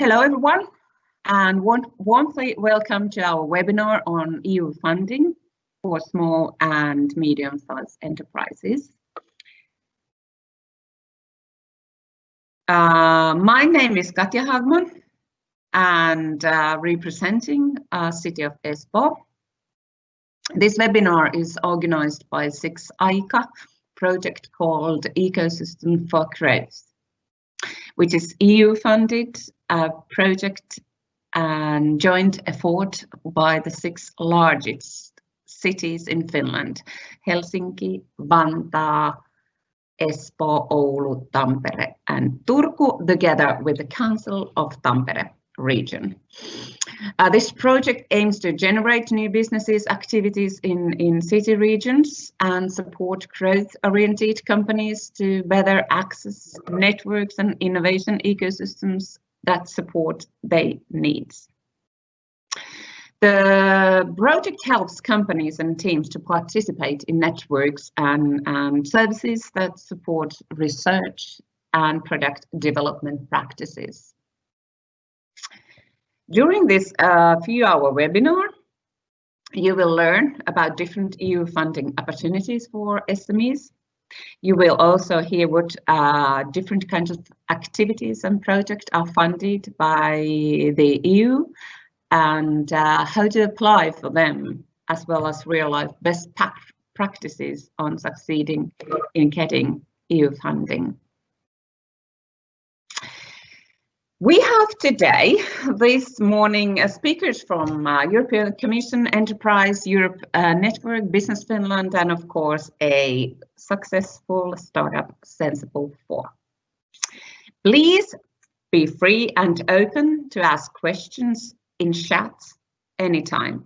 Hello everyone, and warmly welcome to our webinar on EU funding for small and medium-sized enterprises. My name is Katja Hagman, and representing City of Espoo. This webinar is organized by 6ICA project called Ecosystem for Growth, which is EU-funded project and joint effort by the 6 largest cities in Finland: Helsinki, Vantaa, Espoo, Oulu, Tampere, and Turku, together with the Council of Tampere region. This project aims to generate new businesses activities in city regions and support growth-oriented companies to better access networks and innovation ecosystems that support their needs. The project helps companies and teams to participate in networks and services that support research and product development practices. During this few-hour webinar, you will learn about different EU funding opportunities for SMEs. You will also hear what different kinds of activities and projects are funded by the EU and how to apply for them, as well as real-life best practices on succeeding in getting EU funding. We have today, this morning, speakers from European Commission, Enterprise Europe Network, Business Finland, and of course a successful startup, Sensible 4. Please be free and open to ask questions in chat anytime.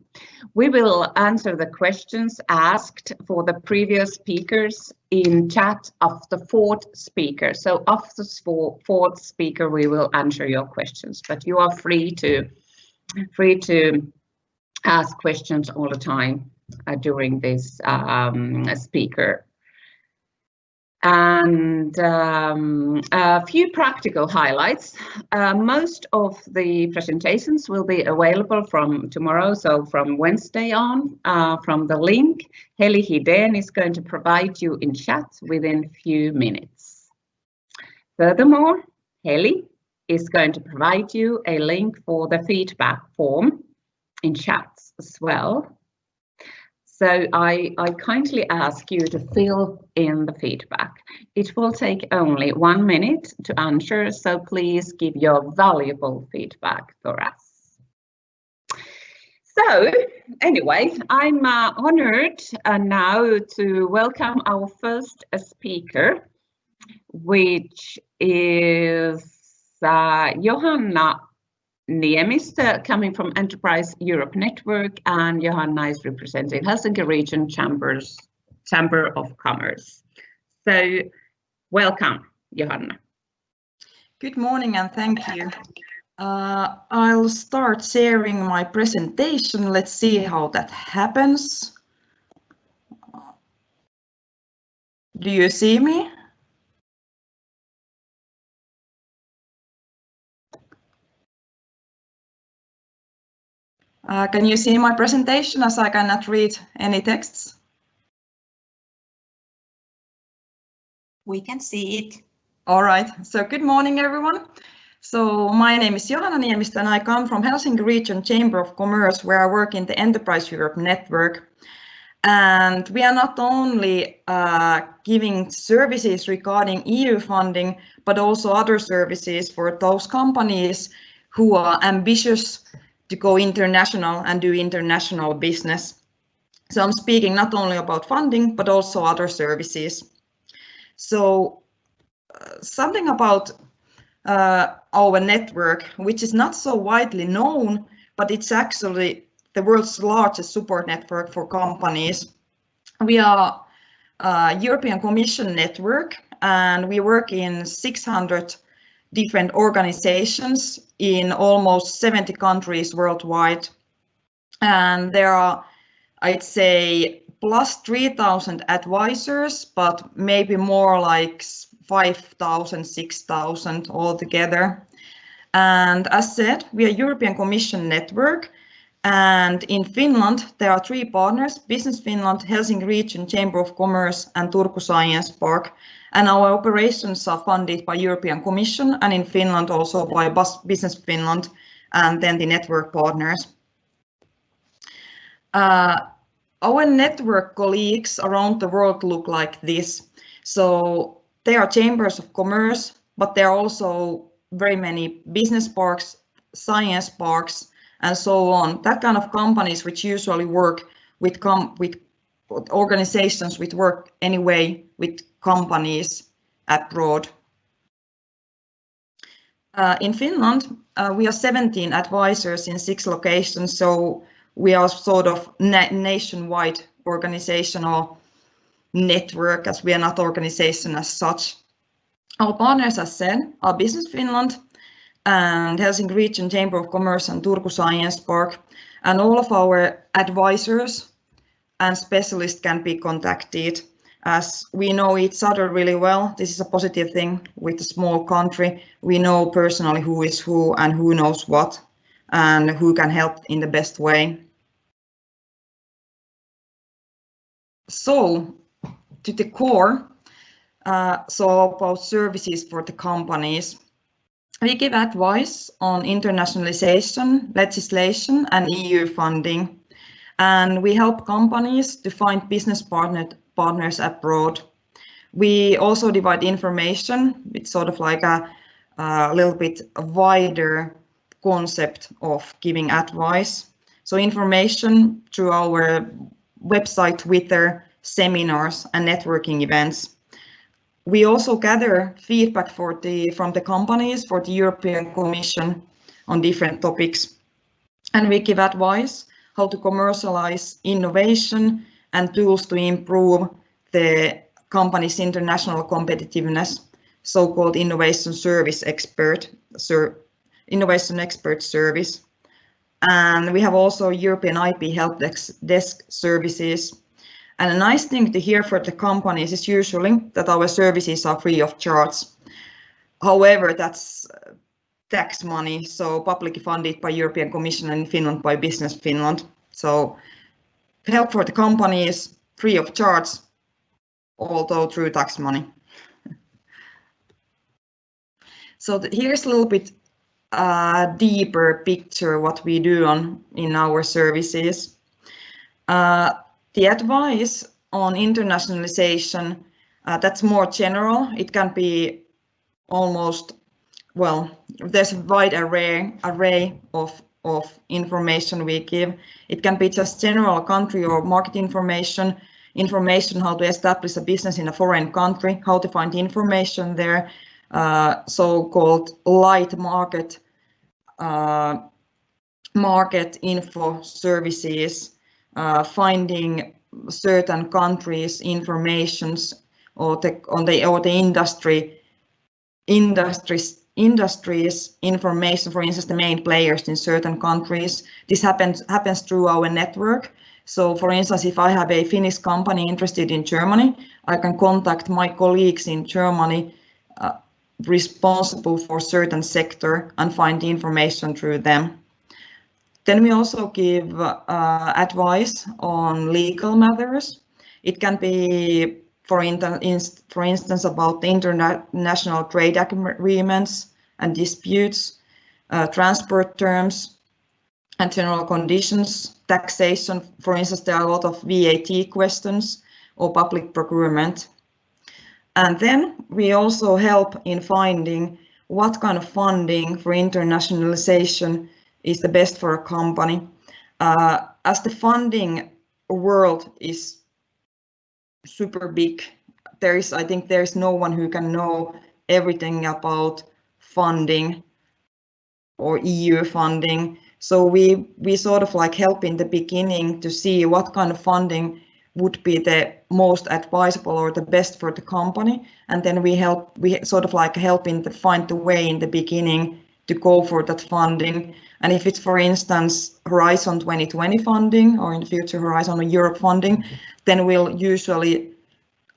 We will answer the questions asked for the previous speakers in chat of the 4th speaker. So after the 4th speaker, we will answer your questions, but you are free to ask questions all the time during this speaker. And a few practical highlights. Most of the presentations will be available from tomorrow, so from Wednesday on, from the link. Heli Hidén is going to provide you in chat within a few minutes. Furthermore, Heli is going to provide you a link for the feedback form in chat as well. So I kindly ask you to fill in the feedback. It will take only 1 minute to answer, so please give your valuable feedback for us. So anyway, I'm honored now to welcome our first speaker, which is Johanna Niemistö, coming from Enterprise Europe Network, and Johanna is representing Helsinki Region Chamber of Commerce. So welcome, Johanna. Good morning and thank you. I'll start sharing my presentation. Let's see how that happens. Do you see me? Can you see my presentation as I cannot read any texts? We can see it. All right, so good morning everyone. So my name is Johanna Niemistö and I come from Helsinki Region Chamber of Commerce, where I work in the Enterprise Europe Network. And we are not only giving services regarding EU funding, but also other services for those companies who are ambitious to go international and do international business. So I'm speaking not only about funding, but also other services. So something about our network, which is not so widely known, but it's actually the world's largest support network for companies. We are a European Commission network, and we work in 600 different organizations in almost 70 countries worldwide. And there are, I'd say, plus 3,000 advisors, but maybe more like 5,000, 6,000 altogether. And as said, we are European Commission network. And in Finland, there are 3 partners: Business Finland, Helsinki Region Chamber of Commerce, and Turku Science Park. And our operations are funded by European Commission, and in Finland also by Business Finland, and then the network partners. Our network colleagues around the world look like this. So they are chambers of commerce, but there are also very many business parks, science parks, and so on. That kind of companies which usually work with organizations which work anyway with companies abroad. In Finland, we are 17 advisors in 6 locations, so we are sort of nationwide organizational network, as we are not organization as such. Our partners, as said, are Business Finland and Helsinki Region Chamber of Commerce and Turku Science Park. And all of our advisors and specialists can be contacted, as we know each other really well. This is a positive thing with a small country. We know personally who is who and who knows what and who can help in the best way. So to the core, so about services for the companies. We give advice on internationalization, legislation, and EU funding. And we help companies to find business partners abroad. We also divide information with sort of like a little bit wider concept of giving advice. So information through our website, Twitter, seminars, and networking events. We also gather feedback from the companies for the European Commission on different topics. And we give advice how to commercialize innovation and tools to improve the company's international competitiveness, so-called innovation expert service. And we have also European IP help desk services. And a nice thing to hear for the companies is usually that our services are free of charge. However, that's tax money, so publicly funded by European Commission and in Finland by Business Finland. So help for the companies free of charge, although through tax money. So here's a little bit deeper picture what we do in our services. The advice on internationalization, that's more general. It can be almost, well, there's a wide array of information we give. It can be just general country or market information how to establish a business in a foreign country, how to find information there, so-called light market info services, finding certain countries' informations or the industries information, for instance, the main players in certain countries. This happens through our network. So, for instance, if I have a Finnish company interested in Germany, I can contact my colleagues in Germany responsible for certain sector and find the information through them. Then we also give advice on legal matters. It can be, for instance, about the international trade agreements and disputes, transport terms and general conditions, taxation. For instance, there are a lot of VAT questions or public procurement. And then we also help in finding what kind of funding for internationalization is the best for a company. As the funding world is super big, I think there is no one who can know everything about funding or EU funding. So we sort of like help in the beginning to see what kind of funding would be the most advisable or the best for the company, and then we sort of like help in to find the way in the beginning to go for that funding. And if it's, for instance, Horizon 2020 funding or in the future Horizon Europe funding, then we'll usually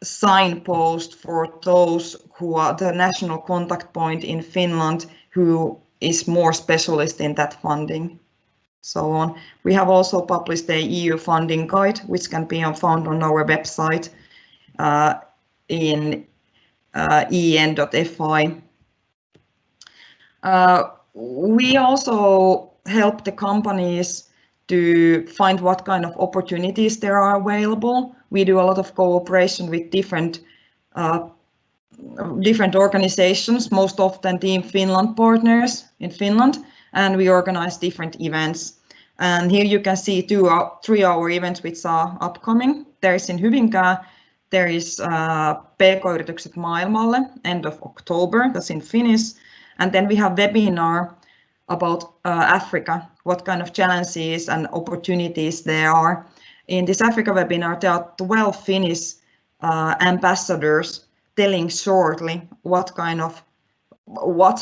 signpost for those who are the national contact point in Finland who is more specialist in that funding. So on. We have also published a EU funding guide, which can be found on our website in en.fi. We also help the companies to find what kind of opportunities there are available. We do a lot of cooperation with different organizations, most often Team Finland partners in Finland, and we organize different events. And here you can see 3-hour events which are upcoming. There is in Hyvinkää, there is PK-yritykset maailmalle, end of October, that's in Finnish. And then we have webinar about Africa, what kind of challenges and opportunities there are. In this Africa webinar, there are 12 Finnish ambassadors telling shortly what's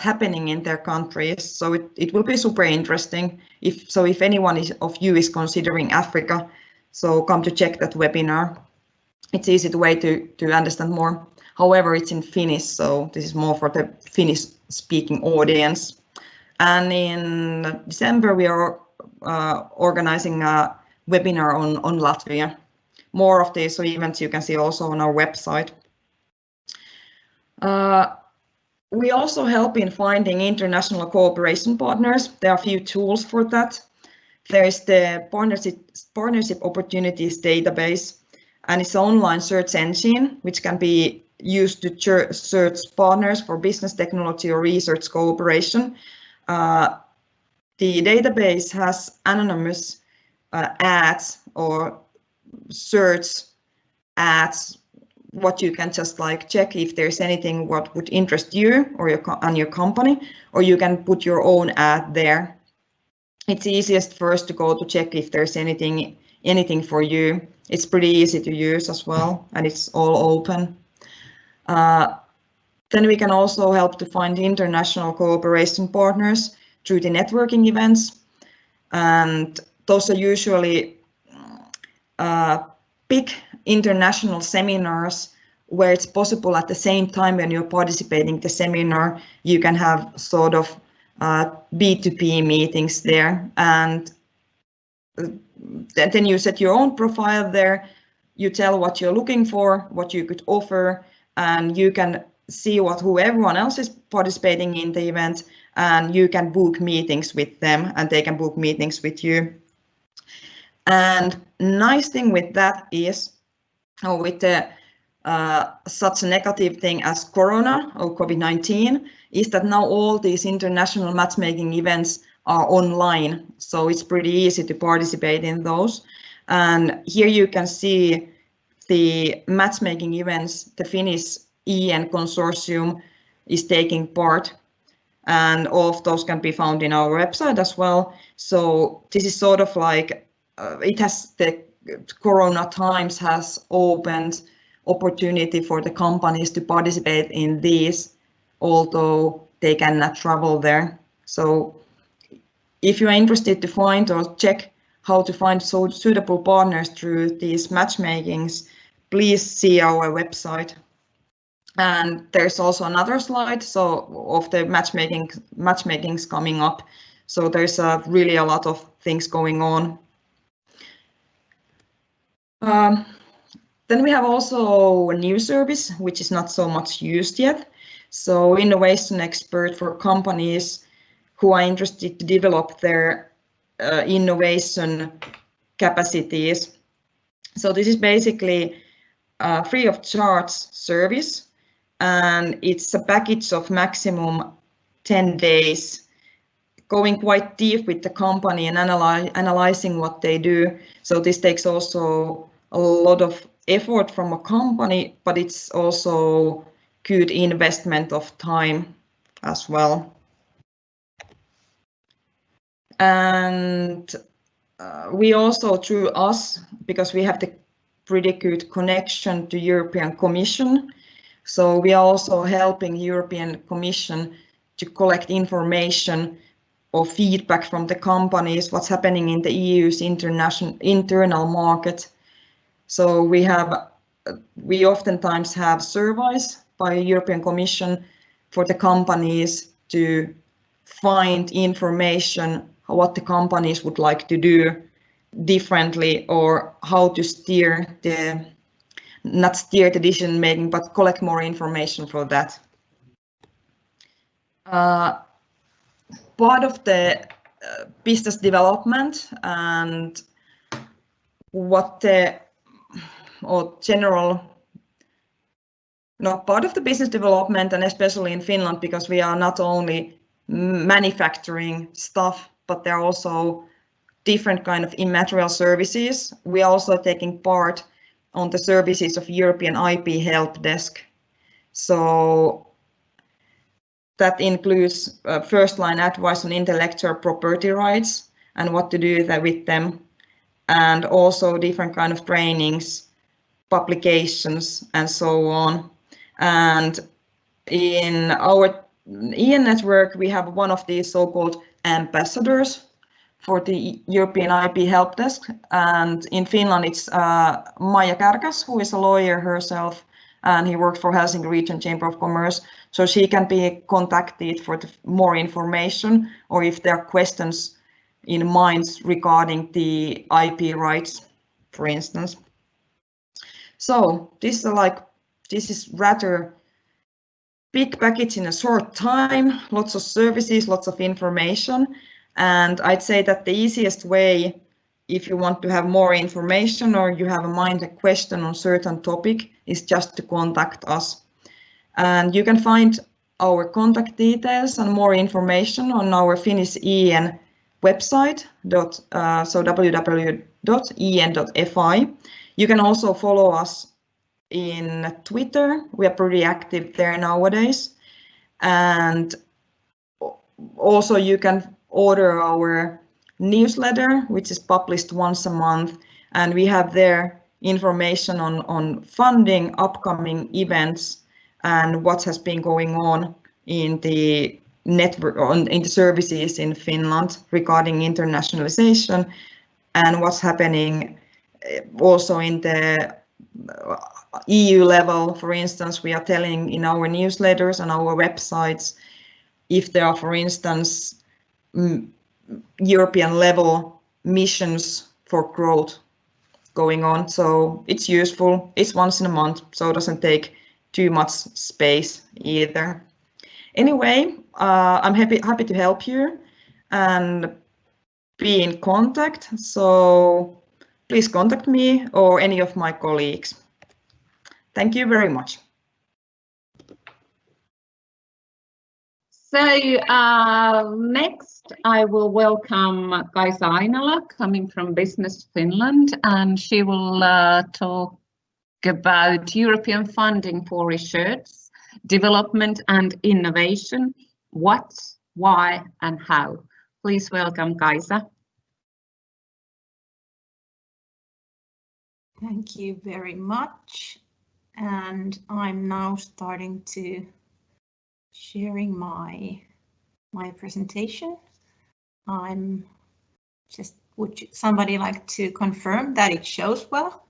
happening in their countries. So it will be super interesting. If anyone of you is considering Africa, so come to check that webinar. It's easy way to understand more. However, it's in Finnish, so this is more for the Finnish-speaking audience. And in December, we are organizing a webinar on Latvia. More of these events you can see also on our website. We also help in finding international cooperation partners. There are a few tools for that. There is the Partnership Opportunities Database, and it's an online search engine which can be used to search partners for business, technology, or research cooperation. The database has anonymous ads or search ads, what you can just check if there's anything what would interest you or your company, or you can put your own ad there. It's easiest first to go to check if there's anything for you. It's pretty easy to use as well, and it's all open. Then we can also help to find international cooperation partners through the networking events, and those are usually big international seminars where it's possible at the same time when you're participating in the seminar, you can have sort of B2B meetings there, and then you set your own profile there, you tell what you're looking for, what you could offer, and you can see who everyone else is participating in the event, and you can book meetings with them and they can book meetings with you. And nice thing with that is, with such a negative thing as Corona or COVID-19, is that now all these international matchmaking events are online, so it's pretty easy to participate in those. And here you can see the matchmaking events the Finnish EN consortium is taking part, and all of those can be found in our website as well. So this is sort of it has the Corona times has opened opportunity for the companies to participate in these, although they cannot travel there. So if you are interested to find or check how to find suitable partners through these matchmakings, please see our website. And there's also another slide of the matchmakings coming up. So there's really a lot of things going on. Then we have also a new service, which is not so much used yet. So innovation expert for companies who are interested to develop their innovation capacities. So this is basically a free of charge service, and it's a package of maximum 10 days, going quite deep with the company and analyzing what they do. So this takes also a lot of effort from a company, but it's also good investment of time as well. And we also, through us, because we have the pretty good connection to European Commission, so we are also helping European Commission to collect information or feedback from the companies, what's happening in the EU's internal market. So we oftentimes have surveys by European Commission for the companies to find information what the companies would like to do differently, or how to not steer the decision making, but collect more information for that. Part of the business development and part of the business development, and especially in Finland, because we are not only manufacturing stuff, but there are also different kind of immaterial services. We are also taking part on the services of European IP Help Desk. So that includes first-line advice on intellectual property rights and what to do with them, and also different kind of trainings, publications, and so on. And in our EN network, we have one of these so-called ambassadors for the European IP Help Desk. And in Finland, it's Maija Kärkäs, who is a lawyer herself, and he works for Helsinki Region Chamber of Commerce. So she can be contacted for more information, or if there are questions in minds regarding the IP rights, for instance. So this is rather big package in a short time, lots of services, lots of information. And I'd say that the easiest way, if you want to have more information or you have in mind a question on certain topic, is just to contact us. And you can find our contact details and more information on our Finnish EN website, so www.en.fi. You can also follow us in Twitter. We are pretty active there nowadays. And also you can order our newsletter, which is published once a month. And we have there information on funding, upcoming events, and what has been going on in the network, in the services in Finland regarding internationalization, and what's happening also in the EU level. For instance, we are telling in our newsletters and our websites if there are, for instance, European level missions for growth going on. So it's useful. It's once in a month, so it doesn't take too much space either. Anyway, I'm happy to help you and be in contact. So please contact me or any of my colleagues. Thank you very much. So next I will welcome Kaisa Ainala, coming from Business Finland, and she will talk about European funding for research, development and innovation. What, why and how. Please welcome Kaisa. Thank you very much. And I'm now starting to sharing my presentation. Would somebody like to confirm that it shows well?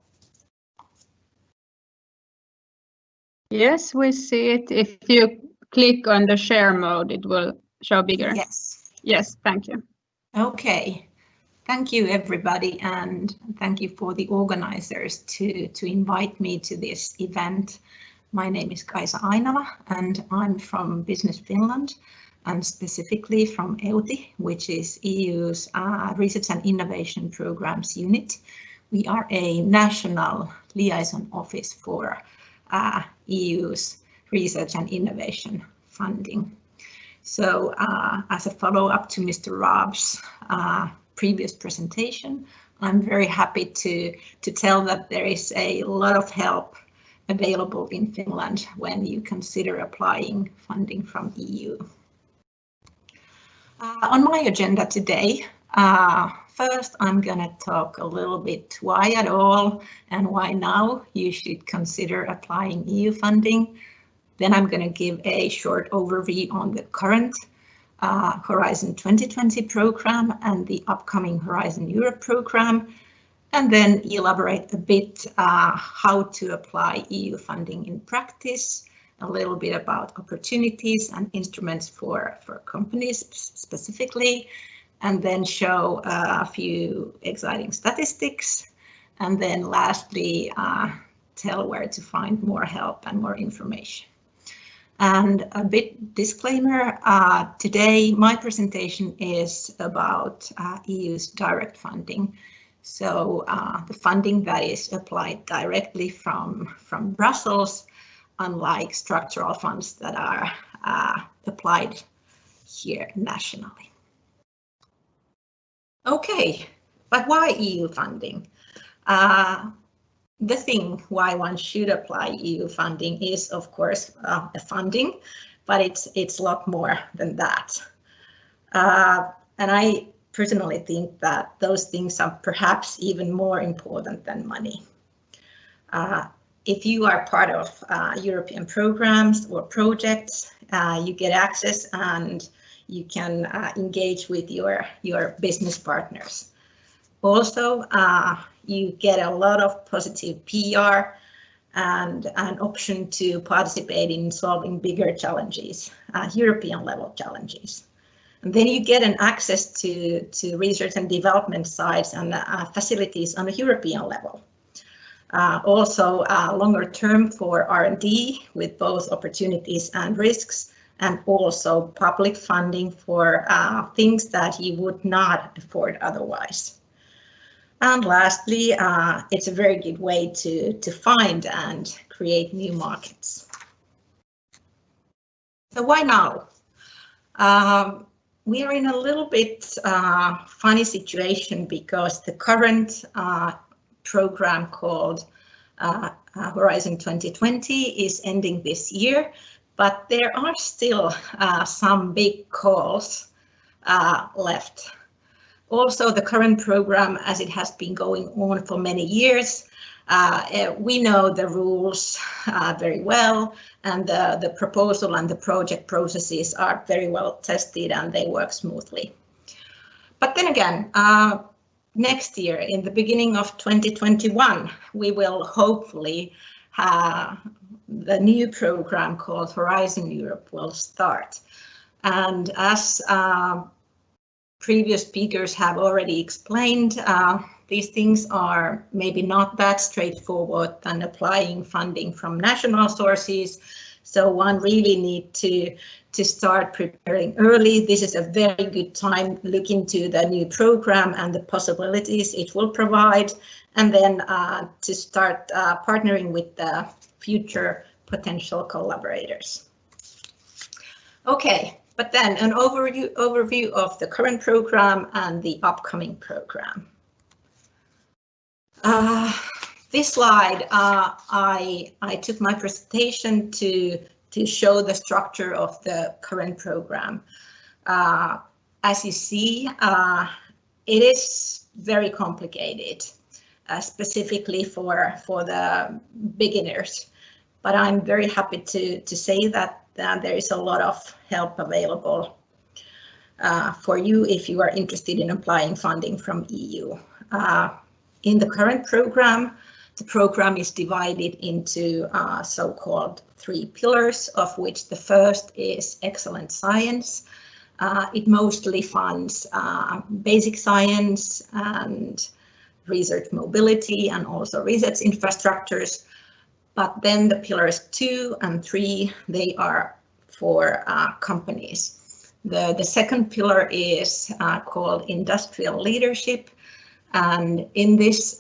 Yes, we see it. If you click on the share mode, it will show bigger. Yes. Yes, thank you. Okay. Thank you, everybody, and thank you for the organizers to invite me to this event. My name is Kaisa Ainala, and I'm from Business Finland, and specifically from EUTI, which is EU's Research and Innovation Programs Unit. We are a national liaison office for EU's research and innovation funding. So as a follow-up to Mr. Raab's previous presentation, I'm very happy to tell that there is a lot of help available in Finland when you consider applying funding from EU. On my agenda today, first I'm going to talk a little bit why at all and why now you should consider applying EU funding. Then I'm going to give a short overview on the current Horizon 2020 program and the upcoming Horizon Europe program, and then elaborate a bit how to apply EU funding in practice a little bit about opportunities and instruments for companies specifically, and then show a few exciting statistics, and then lastly tell where to find more help and more information. And a bit disclaimer, today my presentation is about EU's direct funding. So the funding that is applied directly from Brussels, unlike structural funds that are applied here nationally. Okay, but why EU funding? The thing why one should apply EU funding is, of course, funding, but it's a lot more than that. And I personally think that those things are perhaps even more important than money. If you are part of European programs or projects, you get access and you can engage with your business partners. Also, you get a lot of positive PR and an option to participate in solving bigger challenges, European level challenges. And then you get an access to research and development sites and facilities on a European level. Also longer term for R&D with both opportunities and risks, and also public funding for things that you would not afford otherwise. And lastly, it's a very good way to find and create new markets. So why now? We are in a little bit funny situation because the current program called Horizon 2020 is ending this year, but there are still some big calls left. Also, the current program, as it has been going on for many years, we know the rules very well, and the proposal and the project processes are very well tested and they work smoothly. But then again, next year, in the beginning of 2021, we will hopefully have the new program called Horizon Europe will start. And as previous speakers have already explained, these things are maybe not that straightforward than applying funding from national sources. So one really needs to start preparing early. This is a very good time to look into the new program and the possibilities it will provide, and then to start partnering with the future potential collaborators. Okay. But then an overview of the current program and the upcoming program. This slide, I took my presentation to show the structure of the current program. As you see, it is very complicated, specifically for the beginners. But I'm very happy to say that there is a lot of help available for you if you are interested in applying funding from EU. In the current program, the program is divided into so-called 3 pillars, of which the first is excellent science. It mostly funds basic science and research mobility and also research infrastructures. But then the pillars 2 and 3, they are for companies. The second pillar is called industrial leadership. And in this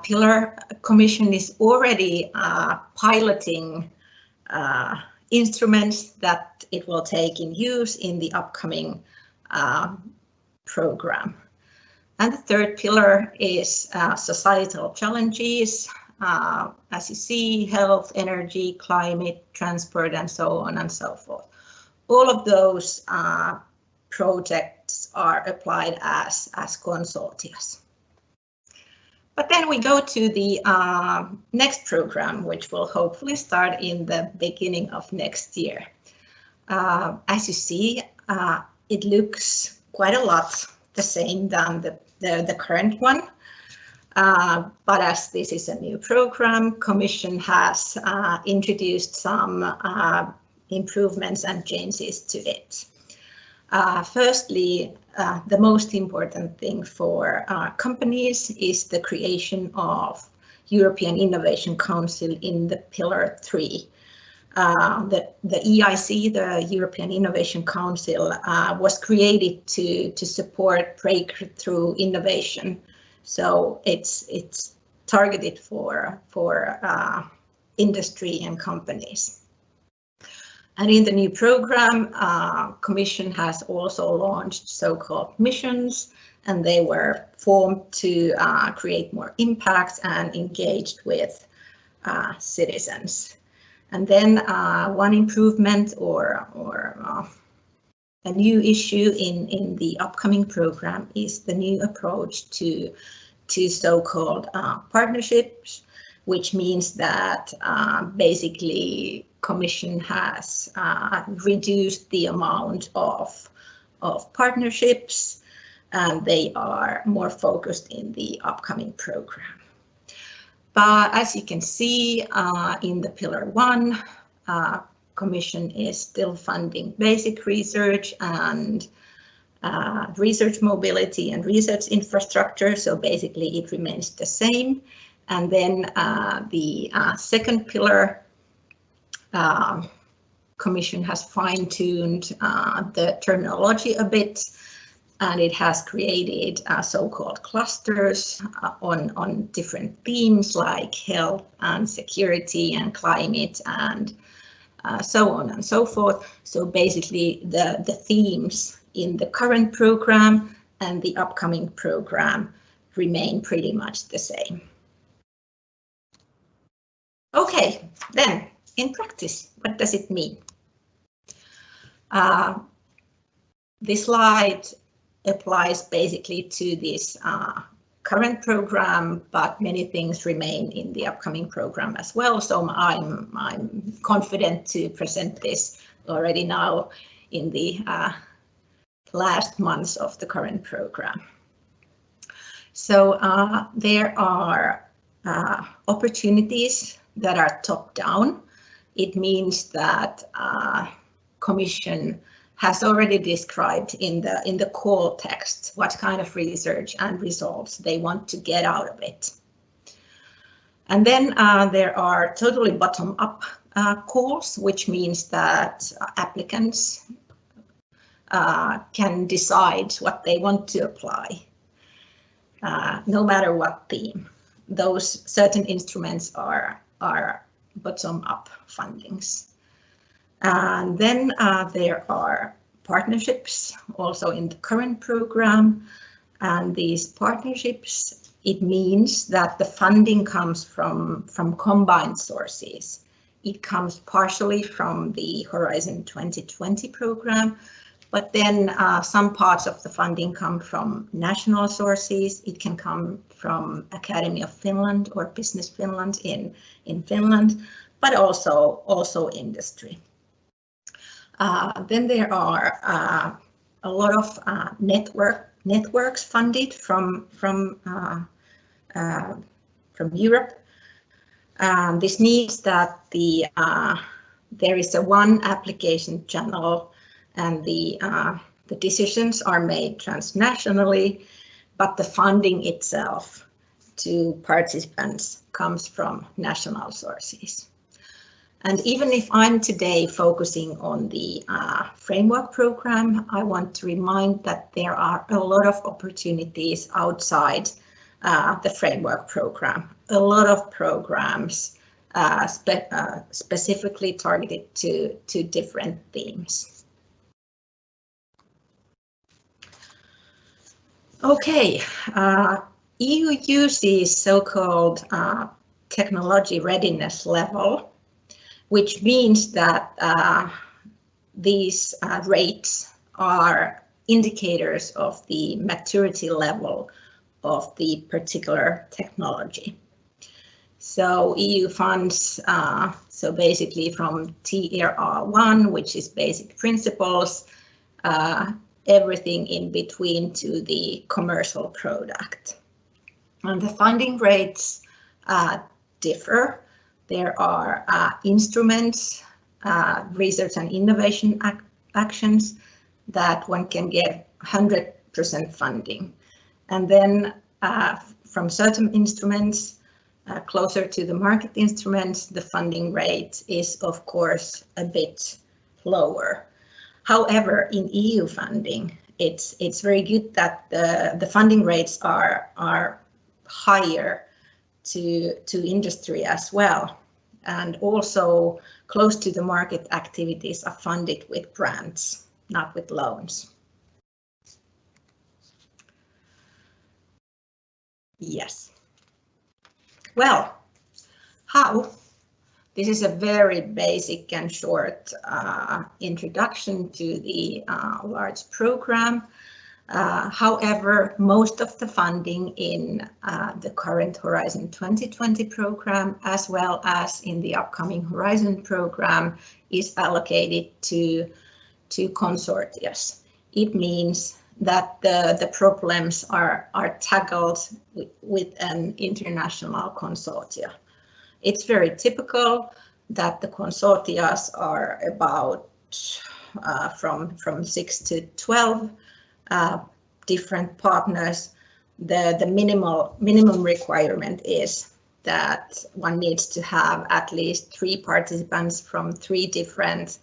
pillar, Commission is already piloting instruments that it will take in use in the upcoming program. And the third pillar is societal challenges. As you see, health, energy, climate, transport, and so on and so forth. All of those projects are applied as consortia. But then we go to the next program, which will hopefully start in the beginning of next year. As you see, it looks quite a lot the same than the current one. But as this is a new program, Commission has introduced some improvements and changes to it. Firstly, the most important thing for companies is the creation of European Innovation Council in the Pillar 3. The EIC, the European Innovation Council, was created to support breakthrough innovation. So it's targeted for industry and companies. And in the new program, Commission has also launched so-called missions, and they were formed to create more impact and engaged with citizens. And then one improvement or a new issue in the upcoming program is the new approach to so-called partnerships, which means that basically Commission has reduced the amount of partnerships, and they are more focused in the upcoming program. But as you can see in the Pillar 1, Commission is still funding basic research and research mobility and research infrastructure, so basically it remains the same. And then the second pillar, Commission has fine-tuned the terminology a bit, and it has created so-called clusters on different themes like health and security and climate and so on and so forth. So basically the themes in the current program and the upcoming program remain pretty much the same. Okay, then in practice, what does it mean? This slide applies basically to this current program, but many things remain in the upcoming program as well. So I'm confident to present this already now in the last months of the current program. So there are opportunities that are top-down. It means that Commission has already described in the call text what kind of research and results they want to get out of it. And then there are totally bottom-up calls, which means that applicants can decide what they want to apply, no matter what theme. Those certain instruments are bottom-up fundings. And then there are partnerships also in the current program, and these partnerships, it means that the funding comes from combined sources. It comes partially from the Horizon 2020 program, but then some parts of the funding come from national sources. It can come from Academy of Finland or Business Finland in Finland, but also industry. Then there are a lot of networks funded from Europe. This means that there is a one application channel, and the decisions are made transnationally, but the funding itself to participants comes from national sources. And even if I'm today focusing on the framework program, I want to remind that there are a lot of opportunities outside the framework program. A lot of programs specifically targeted to different themes. Okay, EU uses so-called technology readiness level, which means that these rates are indicators of the maturity level of the particular technology. So EU funds, so basically from TRR1, which is basic principles, everything in between to the commercial product. And the funding rates differ. There are instruments, research and innovation actions that one can get 100% funding. And then from certain instruments, closer to the market instruments, the funding rate is of course a bit lower. However, in EU funding, it's very good that the funding rates are higher to industry as well, and also close to the market activities are funded with grants, not with loans. Yes. Well, how? This is a very basic and short introduction to the large program. However, most of the funding in the current Horizon 2020 program, as well as in the upcoming Horizon program, is allocated to consortia. It means that the problems are tackled with an international consortia. It's very typical that the consortia are about from 6 to 12 different partners. The minimum requirement is that one needs to have at least 3 participants from 3 different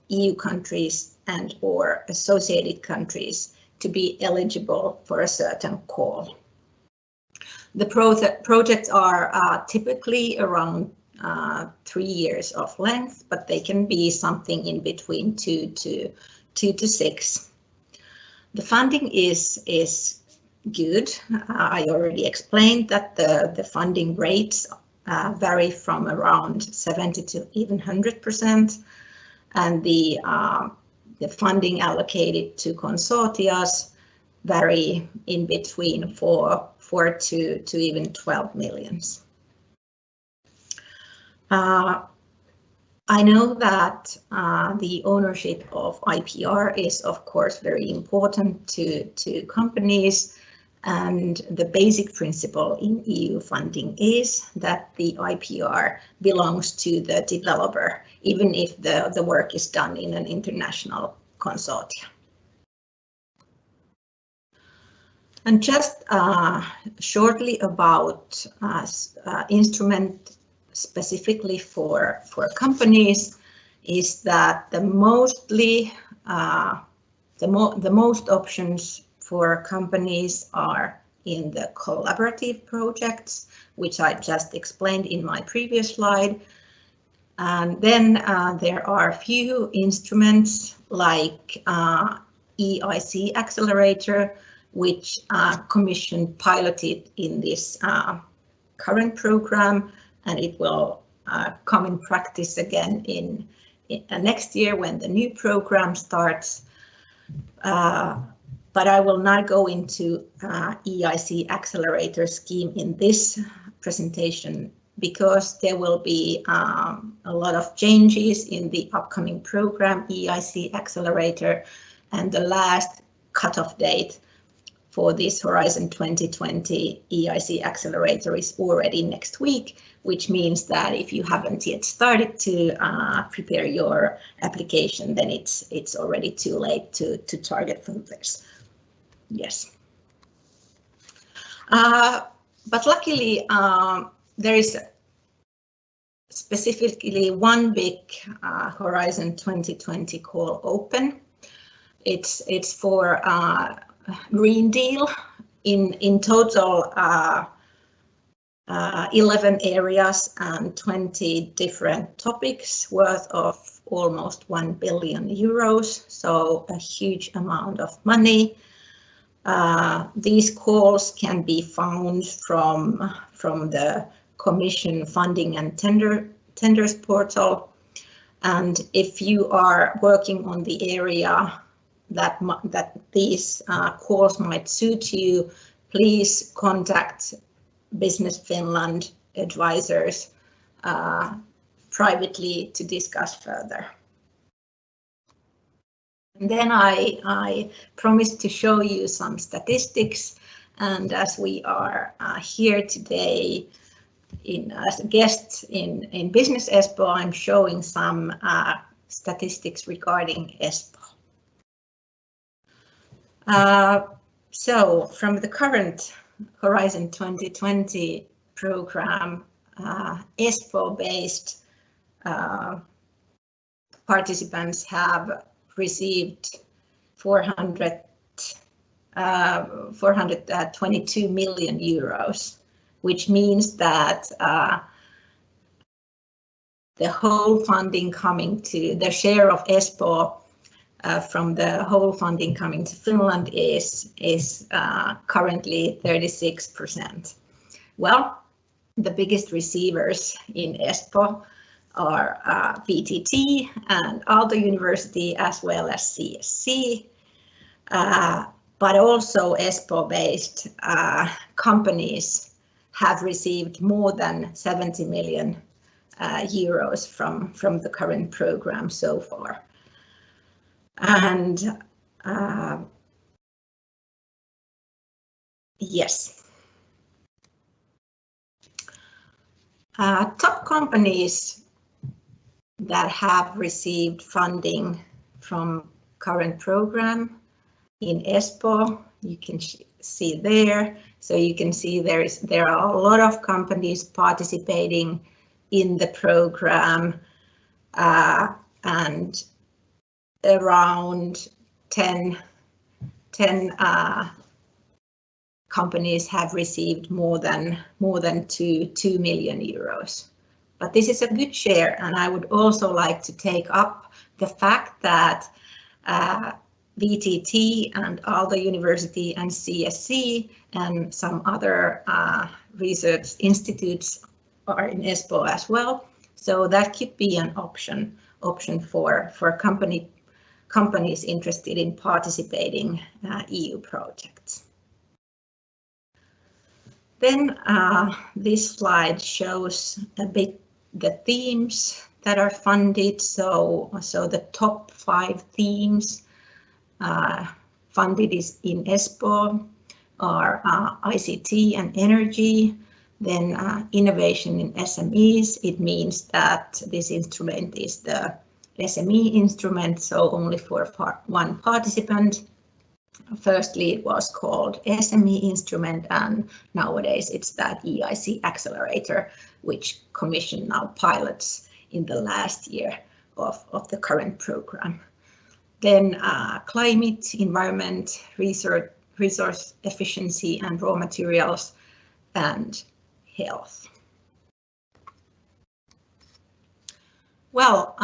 EU countries and or associated countries to be eligible for a certain call. The projects are typically around 3 years of length, but they can be something in between 2 to 6. The funding is good. I already explained that the funding rates vary from around 70 to even 100%, and the funding allocated to consortia vary in between 4 to even 12 millions. I know that the ownership of IPR is of course very important to companies, and the basic principle in EU funding is that the IPR belongs to the developer, even if the work is done in an international consortium. And just shortly about instrument specifically for companies is that the most options for companies are in the collaborative projects, which I just explained in my previous slide. And then there are a few instruments like EIC Accelerator, which Commission piloted in this current program, and it will come in practice again in next year when the new program starts. But I will not go into EIC Accelerator scheme in this presentation because there will be a lot of changes in the upcoming program EIC Accelerator, and the last cutoff date for this Horizon 2020 EIC Accelerator is already next week, which means that if you haven't yet started to prepare your application, then it's already too late to target for this. Yes. But luckily, there is specifically one big Horizon 2020 call open. It's for Green Deal. In total 11 areas and 20 different topics worth of almost 1 billion euros, so a huge amount of money. These calls can be found from the Commission Funding and Tenders portal, and if you are working on the area that these calls might suit you, please contact Business Finland advisors privately to discuss further. And then I promised to show you some statistics, And as we are here today as a guest in Business Espoo, I'm showing some statistics regarding Espoo. So from the current Horizon 2020 program, Espoo-based participants have received 422 million euros, which means that the whole funding coming to the share of Espoo from the whole funding coming to Finland is currently 36%. Well, the biggest receivers in Espoo are VTT and Aalto University, as well as CSC, but also Espoo-based companies have received more than 70 million euros from the current program so far. And yes, top companies that have received funding from current program in Espoo, you can see there. So you can see there are a lot of companies participating in the program, and around 10 companies have received more than 2 million euros. But this is a good share, and I would also like to take up the fact that VTT and Aalto University and CSC and some other research institutes are in Espoo as well. So that could be an option for companies interested in participating EU projects. Then this slide shows a bit the themes that are funded. So the top 5 themes funded is in Espoo are ICT and energy, then innovation in SMEs. It means that this instrument is the SME instrument, so only for one participant. Firstly, it was called SME instrument, and nowadays it's that EIC accelerator, which Commission now pilots in the last year of the current program. Then climate, environment, resource efficiency and raw materials, and health. Well,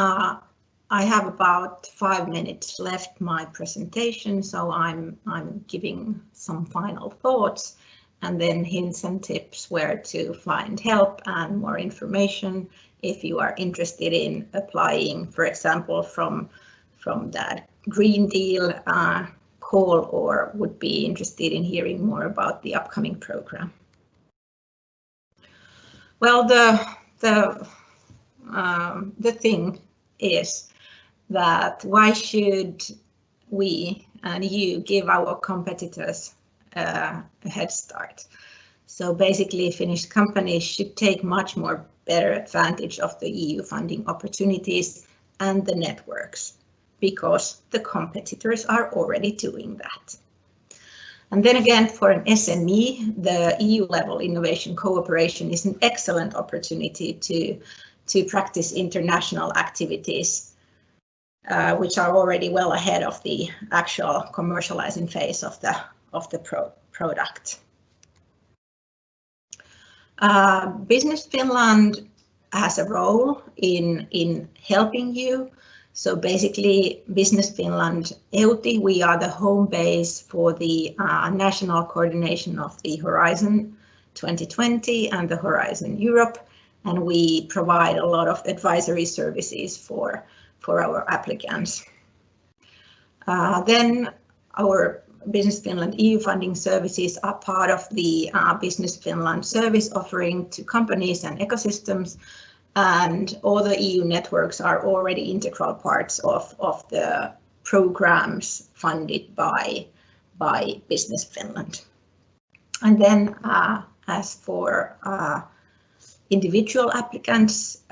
I have about 5 minutes left my presentation, so I'm giving some final thoughts and then hints and tips where to find help and more information if you are interested in applying, for example, from that Green Deal call, or would be interested in hearing more about the upcoming program. Well, the thing is that why should we and you give our competitors a head start? So basically, Finnish companies should take much more better advantage of the EU funding opportunities and the networks, because the competitors are already doing that. And then again, for an SME, the EU level innovation cooperation is an excellent opportunity to practice international activities, which are already well ahead of the actual commercializing phase of the product. Business Finland has a role in helping you. So basically, Business Finland EUTI, we are the home base for the national coordination of the Horizon 2020 and the Horizon Europe, and we provide a lot of advisory services for our applicants. Then our Business Finland EU funding services are part of the Business Finland service offering to companies and ecosystems, and all the EU networks are already integral parts of the programs funded by Business Finland. And then as for individual applicants,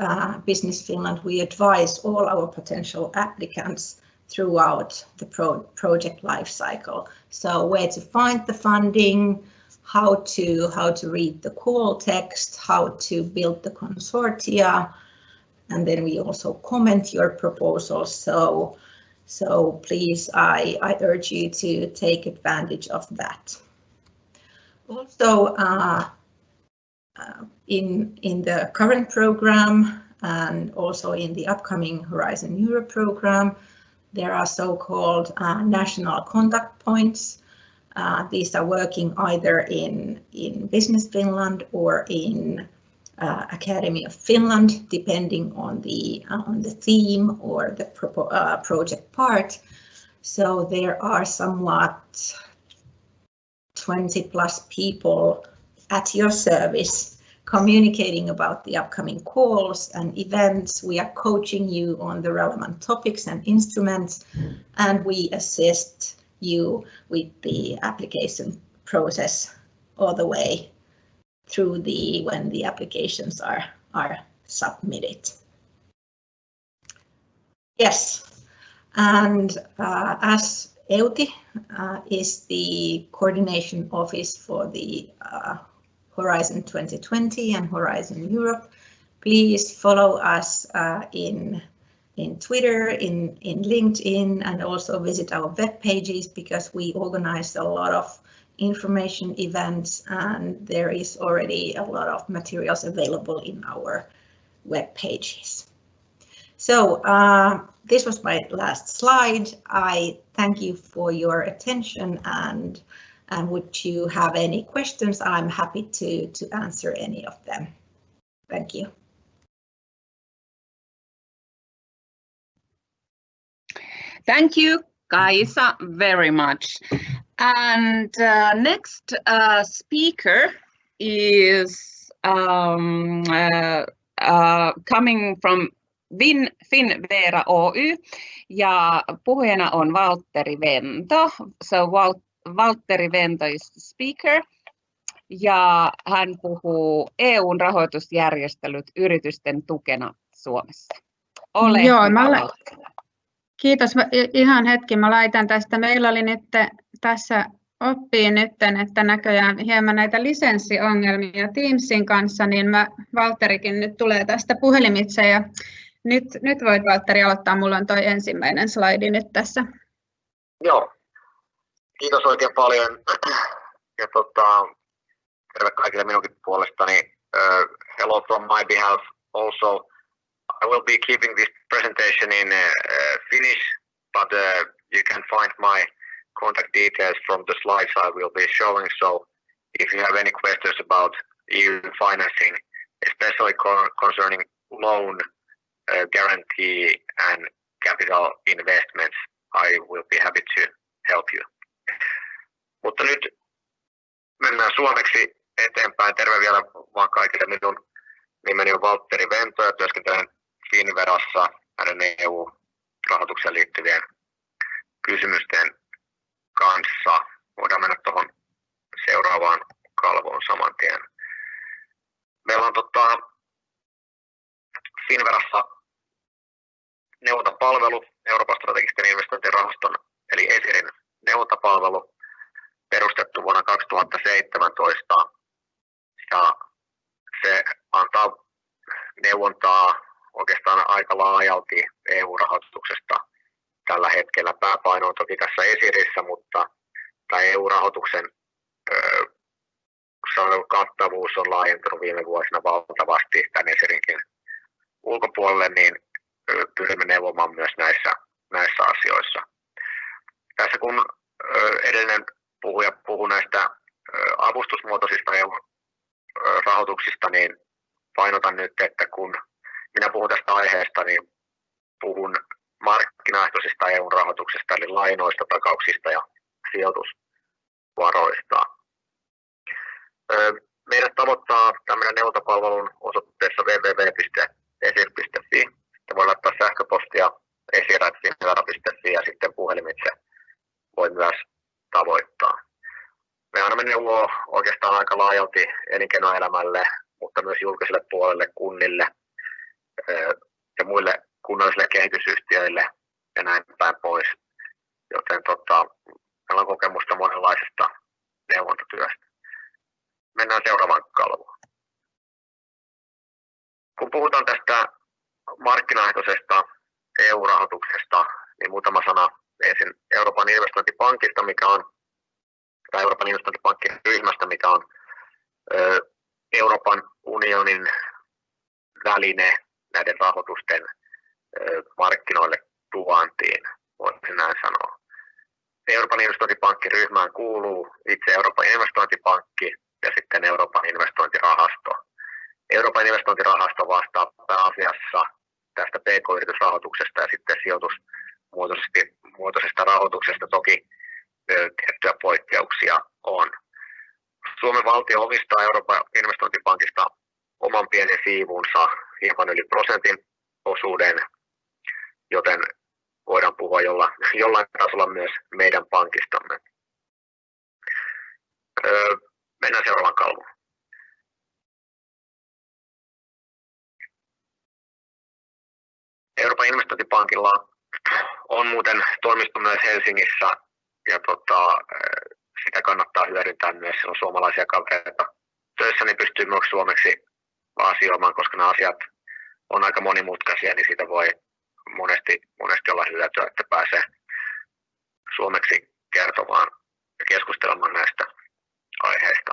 Business Finland, we advise all our potential applicants throughout the project lifecycle. So where to find the funding, how to read the call text, how to build the consortia, and then we also comment your proposals. So please, I urge you to take advantage of that. Also, in the current program and also in the upcoming Horizon Europe program, there are so-called national contact points. These are working either in Business Finland or in Academy of Finland, depending on the theme or the project part. So there are somewhat 20+ people at your service communicating about the upcoming calls and events. We are coaching you on the relevant topics and instruments, and we assist you with the application process all the way through when the applications are submitted. Yes, and as EUTI is the coordination office for the Horizon 2020 and Horizon Europe, please follow us in Twitter, in LinkedIn, and also visit our web pages, because we organize a lot of information events and there is already a lot of materials available in our web pages. So this was my last slide. I thank you for your attention, and would you have any questions, I'm happy to answer any of them. Thank you. Thank you, Kaisa, very much. And next speaker is coming from Finnvera Oy, ja puhujana on Valtteri Vento. So Valtteri Vento is the speaker, ja hän puhuu EUn rahoitusjärjestelyt yritysten tukena Suomessa. Ole hyvä. Kiitos. Ihan hetki, mä laitan tästä. Meillä oli nyt tässä oppii nyt, että näköjään hieman näitä lisenssiongelmia Teamsin kanssa, niin Valtterikin nyt tulee tästä puhelimitse. Ja nyt voit, Valtteri, aloittaa. Mulla on toi ensimmäinen slaidi nyt tässä. Joo. Kiitos oikein paljon. Ja terve kaikille minunkin puolestani. Hello from my behalf also. I will be keeping this presentation in Finnish, but you can find my contact details from the slides I will be showing. So if you have any questions about EU financing, especially concerning loan guarantee and capital investments, I will be happy to help you. Mutta nyt mennään suomeksi eteenpäin. Terve vielä vaan kaikille. Minun nimeni on Valtteri Vento ja työskentelen Finnverassa näiden EU-rahoitukseen liittyvien kysymysten kanssa. Voidaan mennä tuohon seuraavaan kalvoon saman tien. Meillä on Finnverassa neuvontapalvelu, Euroopan strategisten investointien rahaston eli ESIRin neuvontapalvelu, perustettu vuonna 2017, ja se antaa neuvontaa oikeastaan aika laajalti EU-rahoituksesta tällä hetkellä. Pääpaino on toki tässä ESIRissä, mutta tämä EU-rahoituksen kattavuus on laajentunut viime vuosina valtavasti tämän ESIRinkin ulkopuolelle, niin pyrimme neuvomaan myös näissä asioissa. Tässä kun edellinen puhuja puhui näistä avustusmuotoisista EU-rahoituksista, niin painotan nyt, että kun minä puhun tästä aiheesta, niin puhun markkinaehtoisista EU-rahoituksesta, eli lainoista, takauksista ja sijoitusvaroista. Meidät tavoittaa tämmöinen neuvontapalvelun osoitteessa www.esir.fi. Sitten voi laittaa sähköpostia esir@finnvera.fi ja sitten puhelimitse voi myös tavoittaa. Me annamme neuvoa oikeastaan aika laajalti elinkeinoelämälle, mutta myös julkiselle puolelle, kunnille ja muille kunnallisille kehitysyhtiöille ja näin päin pois. Joten meillä on kokemusta monenlaisesta neuvontatyöstä. Mennään seuraavaan kalvoon. Kun puhutaan tästä markkinaehtoisesta EU-rahoituksesta, niin muutama sana ensin Euroopan investointipankista, tai Euroopan investointipankkiryhmästä, mikä on Euroopan unionin väline näiden rahoitusten markkinoille tuontiin, voisi näin sanoa. Euroopan investointipankkiryhmään kuuluu itse Euroopan investointipankki ja sitten Euroopan investointirahasto. Euroopan investointirahasto vastaa pääasiassa tästä pk-yritysrahoituksesta ja sitten sijoitusmuotoisesta rahoituksesta. Toki tiettyjä poikkeuksia on. Suomen valtio omistaa Euroopan investointipankista oman pienen siivunsa, hieman yli prosentin osuuden, joten voidaan puhua jollain tasolla myös meidän pankistamme. Mennään seuraavaan kalvoon. Euroopan investointipankilla on muuten toimisto myös Helsingissä ja sitä kannattaa hyödyntää myös, siellä on suomalaisia kavereita töissä, niin pystyy myös suomeksi asioimaan, koska nämä asiat on aika monimutkaisia, niin siitä voi monesti olla hyötyä, että pääsee suomeksi kertomaan ja keskustelemaan näistä aiheista.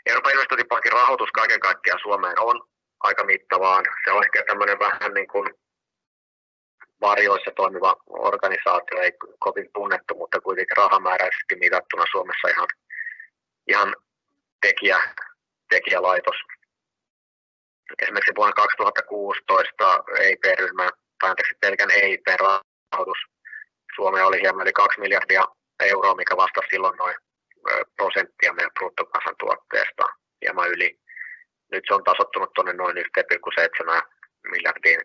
Euroopan investointipankin rahoitus kaiken kaikkiaan Suomeen on aika mittavaan. Se on ehkä tämmöinen vähän niin kuin varjoissa toimiva organisaatio, ei kovin tunnettu, mutta kuitenkin rahamääräisesti mitattuna Suomessa ihan tekijälaitos. Esimerkiksi vuonna 2016 pelkän EIP-rahoitus Suomeen oli hieman yli 2 miljardia euroa, mikä vastasi silloin noin prosenttia meidän bruttokansantuotteesta, hieman yli. Nyt se on tasoittunut tuonne noin 1,7 miljardiin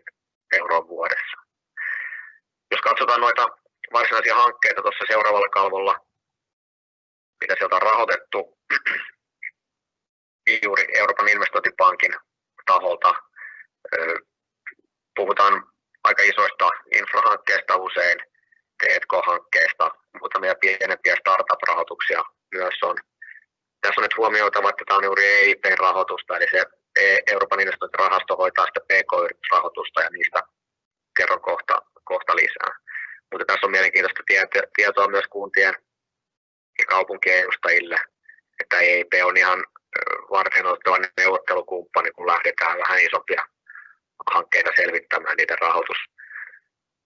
euroa vuodessa. Jos katsotaan noita varsinaisia hankkeita tuossa seuraavalla kalvolla, mitä sieltä on rahoitettu juuri Euroopan investointipankin taholta, puhutaan aika isoista infrahankkeista usein, T&K-hankkeista, muutamia pienempiä startup-rahoituksia myös on. Tässä on nyt huomioitava, että tämä on juuri EIP-rahoitusta, eli se Euroopan investointirahasto hoitaa sitä PK-yritysrahoitusta ja niistä kerron kohta lisää. Mutta tässä on mielenkiintoista tietoa myös kuntien ja kaupunkien edustajille, että EIP on ihan varteenotettava neuvottelukumppani, kun lähdetään vähän isompia hankkeita selvittämään, niiden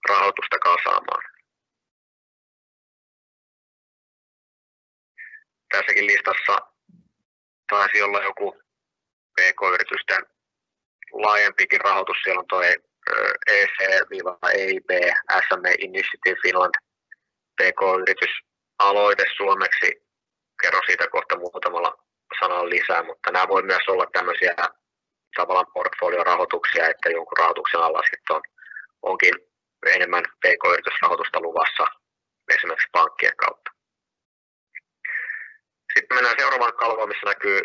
rahoitusta kasaamaan. Tässäkin listassa taisi olla joku PK-yritysten laajempikin rahoitus. Siellä on tuo EC-EIB, SME Initiative Finland, PK-yritysaloite suomeksi. Kerron siitä kohta muutamalla sanalla lisää, mutta nämä voi myös olla tämmöisiä tavallaan portfoliorahoituksia, että jonkun rahoituksen alla sitten onkin enemmän PK-yritysrahoitusta luvassa esimerkiksi pankkien kautta. Sitten mennään seuraavaan kalvoon, missä näkyy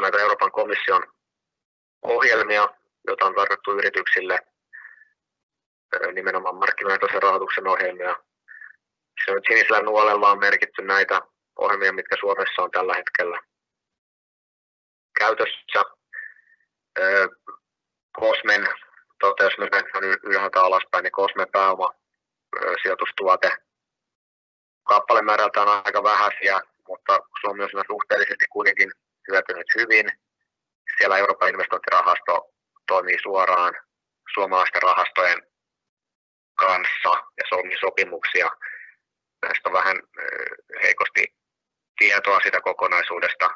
näitä Euroopan komission ohjelmia, joita on tarjottu yrityksille, nimenomaan markkinaehtoisen rahoituksen ohjelmia. Se on sinisellä nuolella on merkitty näitä ohjelmia, mitkä Suomessa on tällä hetkellä käytössä. Cosmen, jos mennään ylhäältä alaspäin, niin Cosmen pääoma sijoitustuote kappalemäärältä on aika vähäisiä, mutta Suomi on suhteellisesti kuitenkin hyötynyt hyvin. Siellä Euroopan investointirahasto toimii suoraan suomalaisten rahastojen kanssa ja solmii sopimuksia. Näistä on vähän heikosti tietoa sitä kokonaisuudesta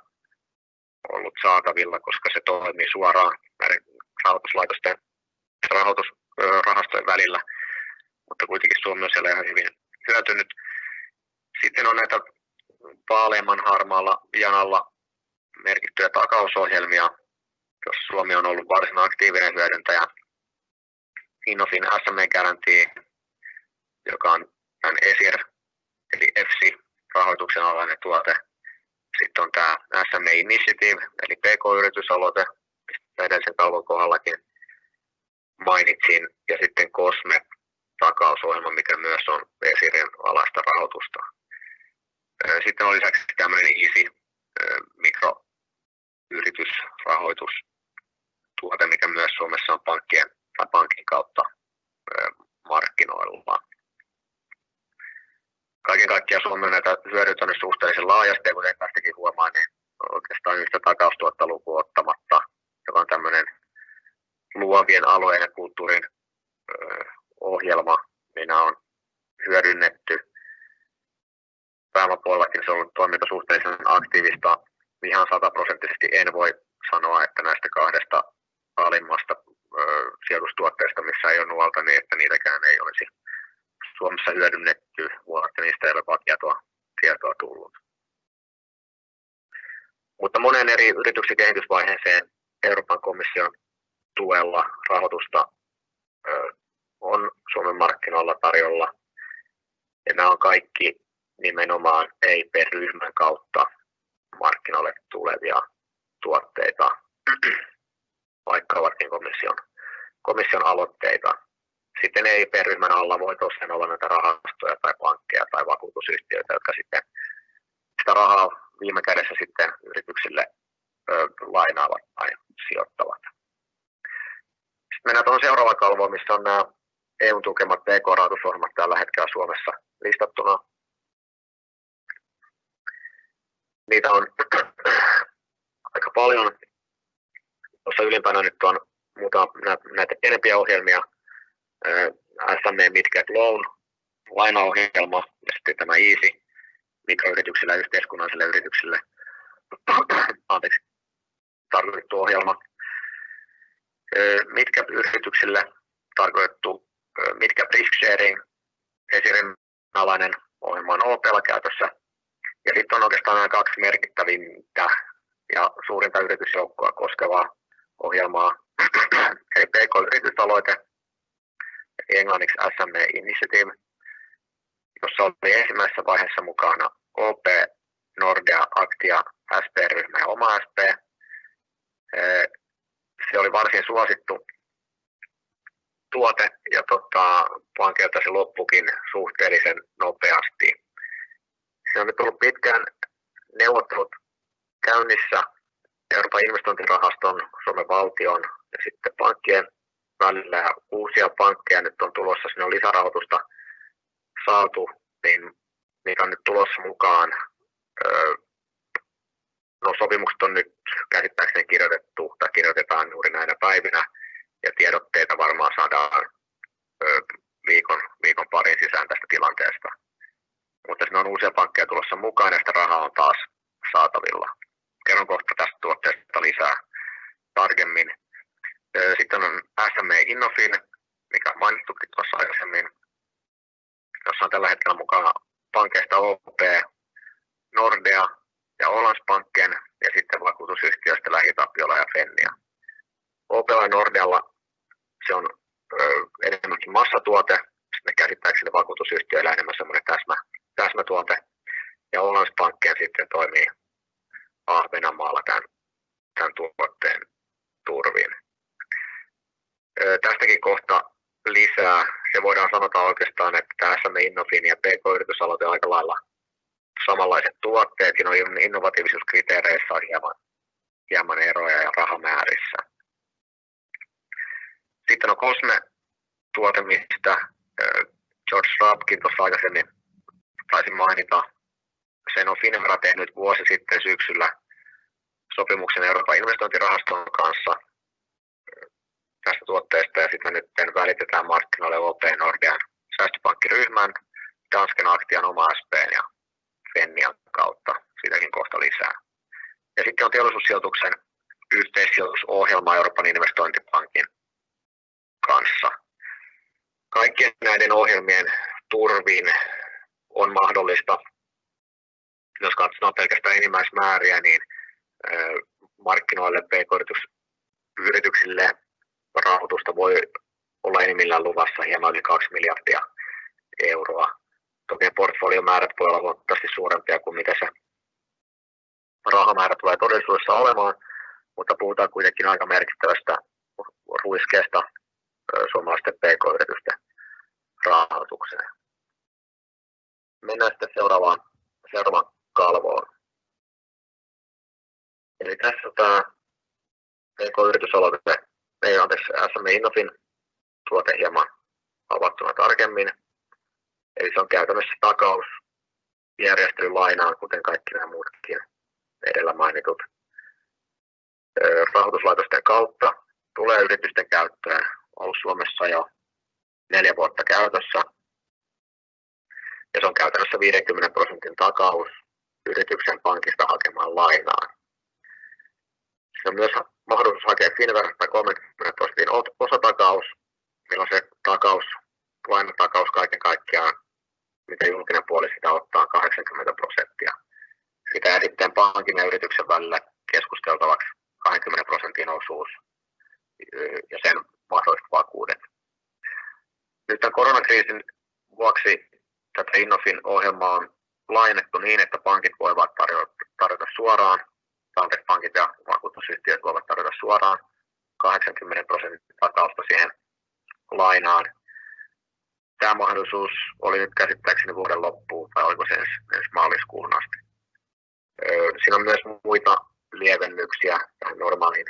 ollut saatavilla, koska se toimii suoraan näiden rahoituslaitosten rahoitusrahastojen välillä, mutta kuitenkin Suomi on siellä ihan hyvin hyötynyt. Sitten on näitä vaaleamman harmaalla janalla merkittyjä takausohjelmia, jos Suomi on ollut varsin aktiivinen hyödyntäjä. Innofin SME Guarantee, joka on tämän ESIR eli EFSI-rahoituksen alainen tuote. Sitten sitten on tämä SME Initiative, eli PK-yritysaloite, mistä edellisen kalvon kohdallakin mainitsin, ja sitten COSME-takausohjelma, mikä myös on Esirin alaista rahoitusta. Sitten on lisäksi tämmöinen Easy mikroyritysrahoitustuote, mikä myös Suomessa on pankin kautta markkinoilla. Kaiken kaikkiaan Suomi on näitä hyödyntänyt suhteellisen laajasti, ja kuten tästäkin huomaa, niin oikeastaan yhtä takaustuotta lukuun ottamatta, joka on tämmöinen luovien alojen ja kulttuurin ohjelma, niin nämä on hyödynnetty. Pääomapuolellakin se on ollut toiminta suhteellisen aktiivista. Ihan 100% en voi sanoa, että näistä kahdesta alimmasta sijoitustuotteesta, missä ei ole nuolta, niin että niitäkään ei olisi Suomessa hyödynnetty, mutta niistä ei ole vaan tietoa tullut. Mutta monen eri yrityksen kehitysvaiheeseen Euroopan komission tuella rahoitusta on Suomen markkinoilla tarjolla. Ja nämä on kaikki nimenomaan EIP-ryhmän kautta markkinoille tulevia tuotteita, vaikka ovatkin komission aloitteita. Sitten EIP-ryhmän alla voi tosiaan olla näitä rahastoja tai pankkeja tai vakuutusyhtiöitä, jotka sitten sitä rahaa viime kädessä sitten yrityksille lainaavat tai sijoittavat. Sitten mennään tuohon seuraavaan kalvoon, missä on nämä EU-tukemat PK-rahoitusohjelmat tällä hetkellä Suomessa listattuna. Niitä on aika paljon. Tuossa ylimpänä nyt on näitä pienempiä ohjelmia. SME Midcap Loan, lainaohjelma ja sitten tämä Easy mikroyrityksille ja yhteiskunnallisille yrityksille tarkoitettu ohjelma. Midcap-yrityksille tarkoitettu Midcap Risk Sharing, Esirin alainen ohjelma on OP:lla käytössä. Ja sitten on oikeastaan nämä kaksi merkittävintä ja suurinta yritysjoukkoa koskevaa ohjelmaa, eli PK-yritysaloite, englanniksi SME Initiative, jossa oli ensimmäisessä vaiheessa mukana OP, Nordea, Aktia, SP-ryhmä ja oma SP. Se oli varsin suosittu tuote ja pankilta se loppukin suhteellisen nopeasti. Se on nyt ollut pitkään neuvottelut käynnissä Euroopan investointirahaston, Suomen valtion ja sitten pankkien välillä, ja uusia pankkeja nyt on tulossa, sinne on lisärahoitusta saatu, niin niitä on nyt tulossa mukaan. Sopimukset on nyt käsittääkseni kirjoitettu tai kirjoitetaan juuri näinä päivinä, ja tiedotteita varmaan saadaan viikon parin sisään tästä tilanteesta. Mutta siinä on uusia pankkeja tulossa mukaan ja sitä rahaa on taas saatavilla. Kerron kohta tästä tuotteesta lisää tarkemmin. Sitten on SME Innofin, mikä mainittukin tuossa aikaisemmin, jossa on tällä hetkellä mukana pankeista OP, Nordea ja Ålandsbanken ja sitten vakuutusyhtiöistä Lähitapiola ja Fennia. OP ja Nordealla se on enemmänkin massatuote, sitten käsittääkseni vakuutusyhtiöillä enemmän semmoinen täsmätuote, ja Ålandsbanken sitten toimii Ahvenanmaalla tämän tuotteen turvin. Tästäkin kohta lisää. Se voidaan sanota oikeastaan, että tämä SME Innofin ja PK-yritysaloite on aika lailla samanlaiset tuotteet, ja on innovatiivisuuskriteereissä on hieman eroja ja rahamäärissä. Sitten on COSME-tuote, mistä George Schwabkin tuossa aikaisemmin taisi mainita. Sen on Finnvera tehnyt vuosi sitten syksyllä sopimuksen Euroopan investointirahaston kanssa tästä tuotteesta, ja sitten nyt välitetään markkinoille OP Nordean säästöpankkiryhmän, Dansken Aktian, oma SP:n ja Fennian kautta. Siitäkin kohta lisää. Ja sitten on teollisuussijoituksen yhteissijoitusohjelma Euroopan investointipankin kanssa. Kaikkien näiden ohjelmien turvin on mahdollista, jos katsotaan pelkästään enimmäismääriä, niin markkinoille pk-yrityksille rahoitusta voi olla enimmillään luvassa hieman yli 2 miljardia euroa. Toki portfoliomäärät voi olla huomattavasti suurempia kuin mitä se rahamäärä tulee todellisuudessa olemaan, mutta puhutaan kuitenkin aika merkittävästä ruiskeesta suomalaisten pk-yritysten rahoitukseen. Mennään sitten seuraavaan kalvoon. Eli tässä tämä pk-yritysaloite, meillä on tässä SME Innofin tuote hieman avattuna tarkemmin. Eli se on käytännössä takausjärjestely lainaan, kuten kaikki nämä muutkin edellä mainitut. Rahoituslaitosten kautta tulee yritysten käyttöön, ollut Suomessa jo 4 vuotta käytössä. Ja se on käytännössä 50% takaus yrityksen pankista hakemaan lainaan. Se on myös mahdollisuus hakea Finnverasta 30% osatakaus, milloin se lainatakaus kaiken kaikkiaan, mitä julkinen puoli sitä ottaa 80%. Sitä ja sitten pankin ja yrityksen välillä keskusteltavaksi 20% osuus ja sen mahdolliset vakuudet. Nyt tämän koronakriisin vuoksi tätä Innofin ohjelmaa on laajennettu niin, että pankit voivat tarjota suoraan, pankit ja vakuutusyhtiöt voivat tarjota suoraan 80% takausta siihen lainaan. Tämä mahdollisuus oli nyt käsittääkseni vuoden loppuun, tai oliko se ensi maaliskuun asti. Siinä on myös muita lievennyksiä tähän normaaliin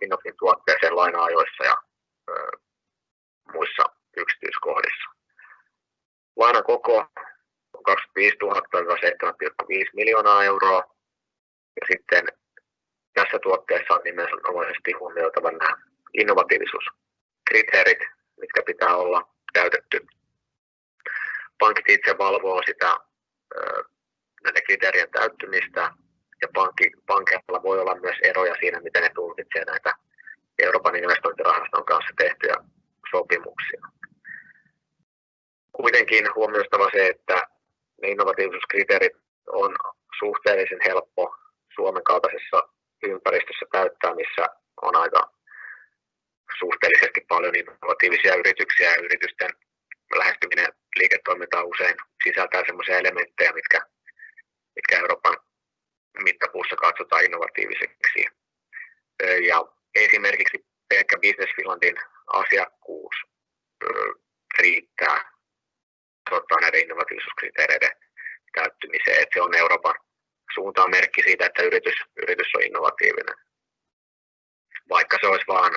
Innofin tuotteeseen laina-ajoissa ja muissa yksityiskohdissa. Lainan koko on 25 000-7,5 miljoonaa euroa. Ja sitten tässä tuotteessa on nimenomaisesti huomioitava nämä innovatiivisuuskriteerit, mitkä pitää olla täytetty. Pankit itse valvoo sitä näiden kriteerien täyttymistä ja pankeilla voi olla myös eroja siinä, miten ne tulkitsevat näitä Euroopan investointirahaston kanssa tehtyjä sopimuksia. Kuitenkin huomioitava se, että ne innovatiivisuuskriteerit on suhteellisen helppo Suomen kaltaisessa ympäristössä täyttää, missä on aika suhteellisesti paljon innovatiivisia yrityksiä ja yritysten lähestyminen liiketoimintaan usein sisältää sellaisia elementtejä, mitkä Euroopan mittapuussa katsotaan innovatiiviseksi. Ja esimerkiksi pelkkä Business Finlandin asiakkuus riittää näiden innovatiivisuuskriteereiden täyttymiseen, että se on Euroopan suuntaan merkki siitä, että yritys on innovatiivinen. Vaikka se olisi vain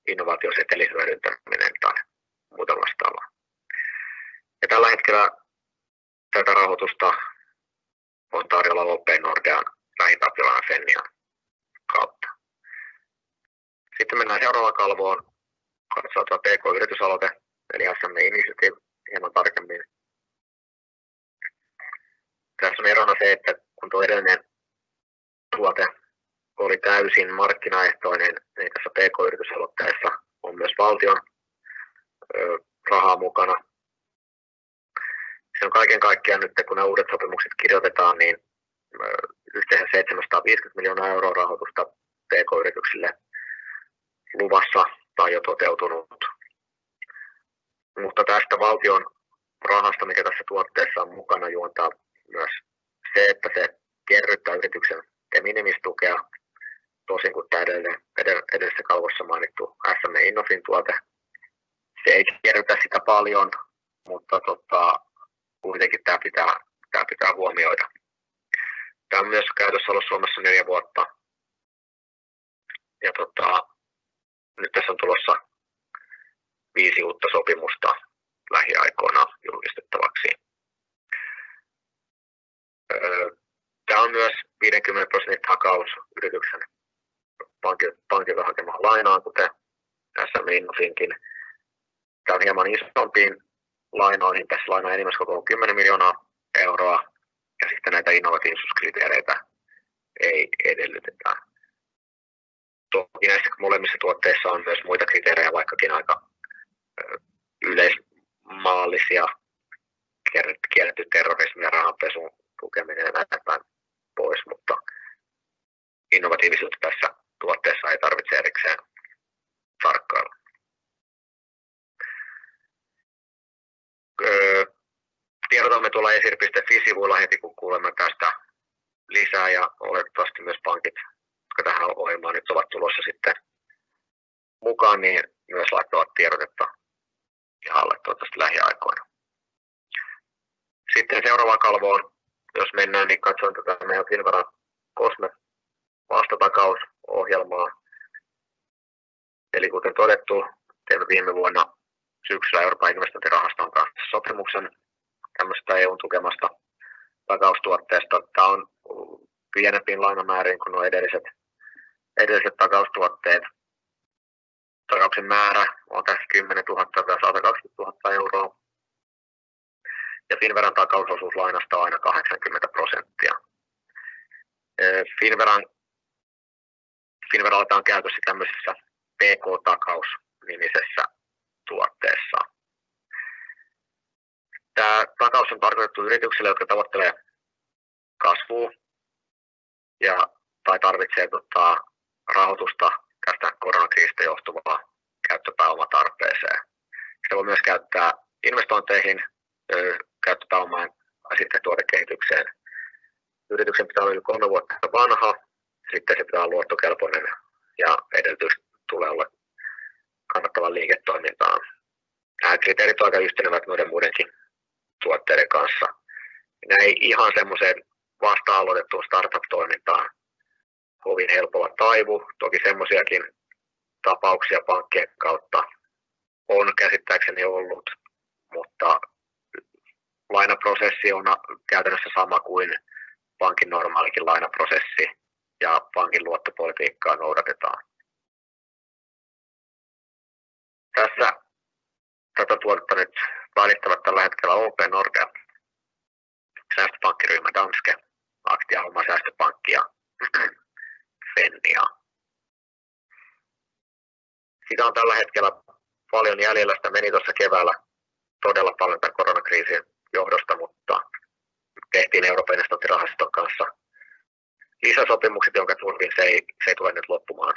innovaatiosetelin hyödyntäminen tai muuta vastaavaa. Ja tällä hetkellä tätä rahoitusta on tarjolla OP Nordean, Lähitapiolan ja Fennian kautta. Sitten mennään seuraavaan kalvoon. Katsotaan PK-yritysaloite, eli SME Initiative, hieman tarkemmin. Tässä on erona se, että kun tuo edellinen tuote oli täysin markkinaehtoinen, niin tässä PK-yritysaloitteessa on myös valtion rahaa mukana. Se on kaiken kaikkiaan nyt, kun nämä uudet sopimukset kirjoitetaan, niin yhteensä 750 miljoonaa euroa rahoitusta PK-yrityksille luvassa tai jo toteutunut. Mutta tästä valtion rahasta, mikä tässä tuotteessa on mukana, juontaa myös se, että se kerryttää yrityksen de minimis-tukea, tosin kuin tämä edellisessä kalvossa mainittu SME Innofin tuote. Se ei kerrytä sitä paljon, mutta kuitenkin tämä pitää huomioida. Tämä on myös käytössä ollut Suomessa 4 vuotta. Ja nyt tässä on tulossa 5 uutta sopimusta lähiaikoina julkistettavaksi. Tämä on myös 50% takaus yrityksen pankilta hakemaan lainaan, kuten SME Innofinkin. Tämä on hieman isompiin lainoihin. Tässä laina enimmäiskoko on 10 miljoonaa euroa ja sitten näitä innovatiivisuuskriteereitä ei edellytetä. Toki näissä molemmissa tuotteissa on myös muita kriteerejä, vaikkakin aika yleismaallisia, kielletty terrorismi ja rahanpesun tukeminen ja näin pois, mutta innovatiivisuutta tässä tuotteessa ei tarvitse erikseen tarkkailla. Tiedotamme tuolla esir.fi-sivuilla heti, kun kuulemme tästä lisää ja oletettavasti myös pankit, jotka tähän ohjelmaan nyt ovat tulossa sitten mukaan, niin myös laittavat tiedotetta pihalle toivottavasti lähiaikoina. Sitten seuraavaan kalvoon, jos mennään, niin katsoin tätä meidän Finnveran COSME vastatakausohjelmaa. Eli kuten todettu, teimme viime vuonna syksyllä Euroopan investointirahaston kanssa sopimuksen tämmöistä EUn tukemasta takaustuotteesta. Tämä on pienempiin lainamääriin kuin nuo edelliset takaustuotteet. Takauksen määrä on tässä 10 000 tai 120 000 euroa. Ja Finnveran takausosuus lainasta on aina 80%. Finnveralla on käytössä tämmöisessä PK-takaus-nimisessä tuotteessa. Tämä takaus on tarkoitettu yrityksille, jotka tavoittelee kasvua tai tarvitsee rahoitusta tästä koronakriisistä johtuvaa käyttöpääomatarpeeseen. Sitä voi myös käyttää investointeihin, käyttöpääomaan tai sitten tuotekehitykseen. Yrityksen pitää olla yli 3 vuotta vanha, sitten se pitää olla luottokelpoinen ja edellytys tulee olla kannattavan liiketoimintaan. Nämä kriteerit ovat aika yhtenevät noiden muidenkin tuotteiden kanssa. Nämä ei ihan semmoiseen vasta-aloitettuun startup-toimintaan kovin helpolla taivu. Toki semmoisiakin tapauksia pankkien kautta on käsittääkseni ollut, mutta lainaprosessi on käytännössä sama kuin pankin normaalikin lainaprosessi ja pankin luottopolitiikkaa noudatetaan. Tässä tätä tuotetta nyt välittävät tällä hetkellä OP Nordea, säästöpankkiryhmä Danske, Aktia Oma Säästöpankki ja Fennia. Sitä on tällä hetkellä paljon jäljellä, sitä meni tuossa keväällä todella paljon tämän koronakriisin johdosta, mutta tehtiin Euroopan investointirahaston kanssa lisäsopimukset, jonka turvin se ei tule nyt loppumaan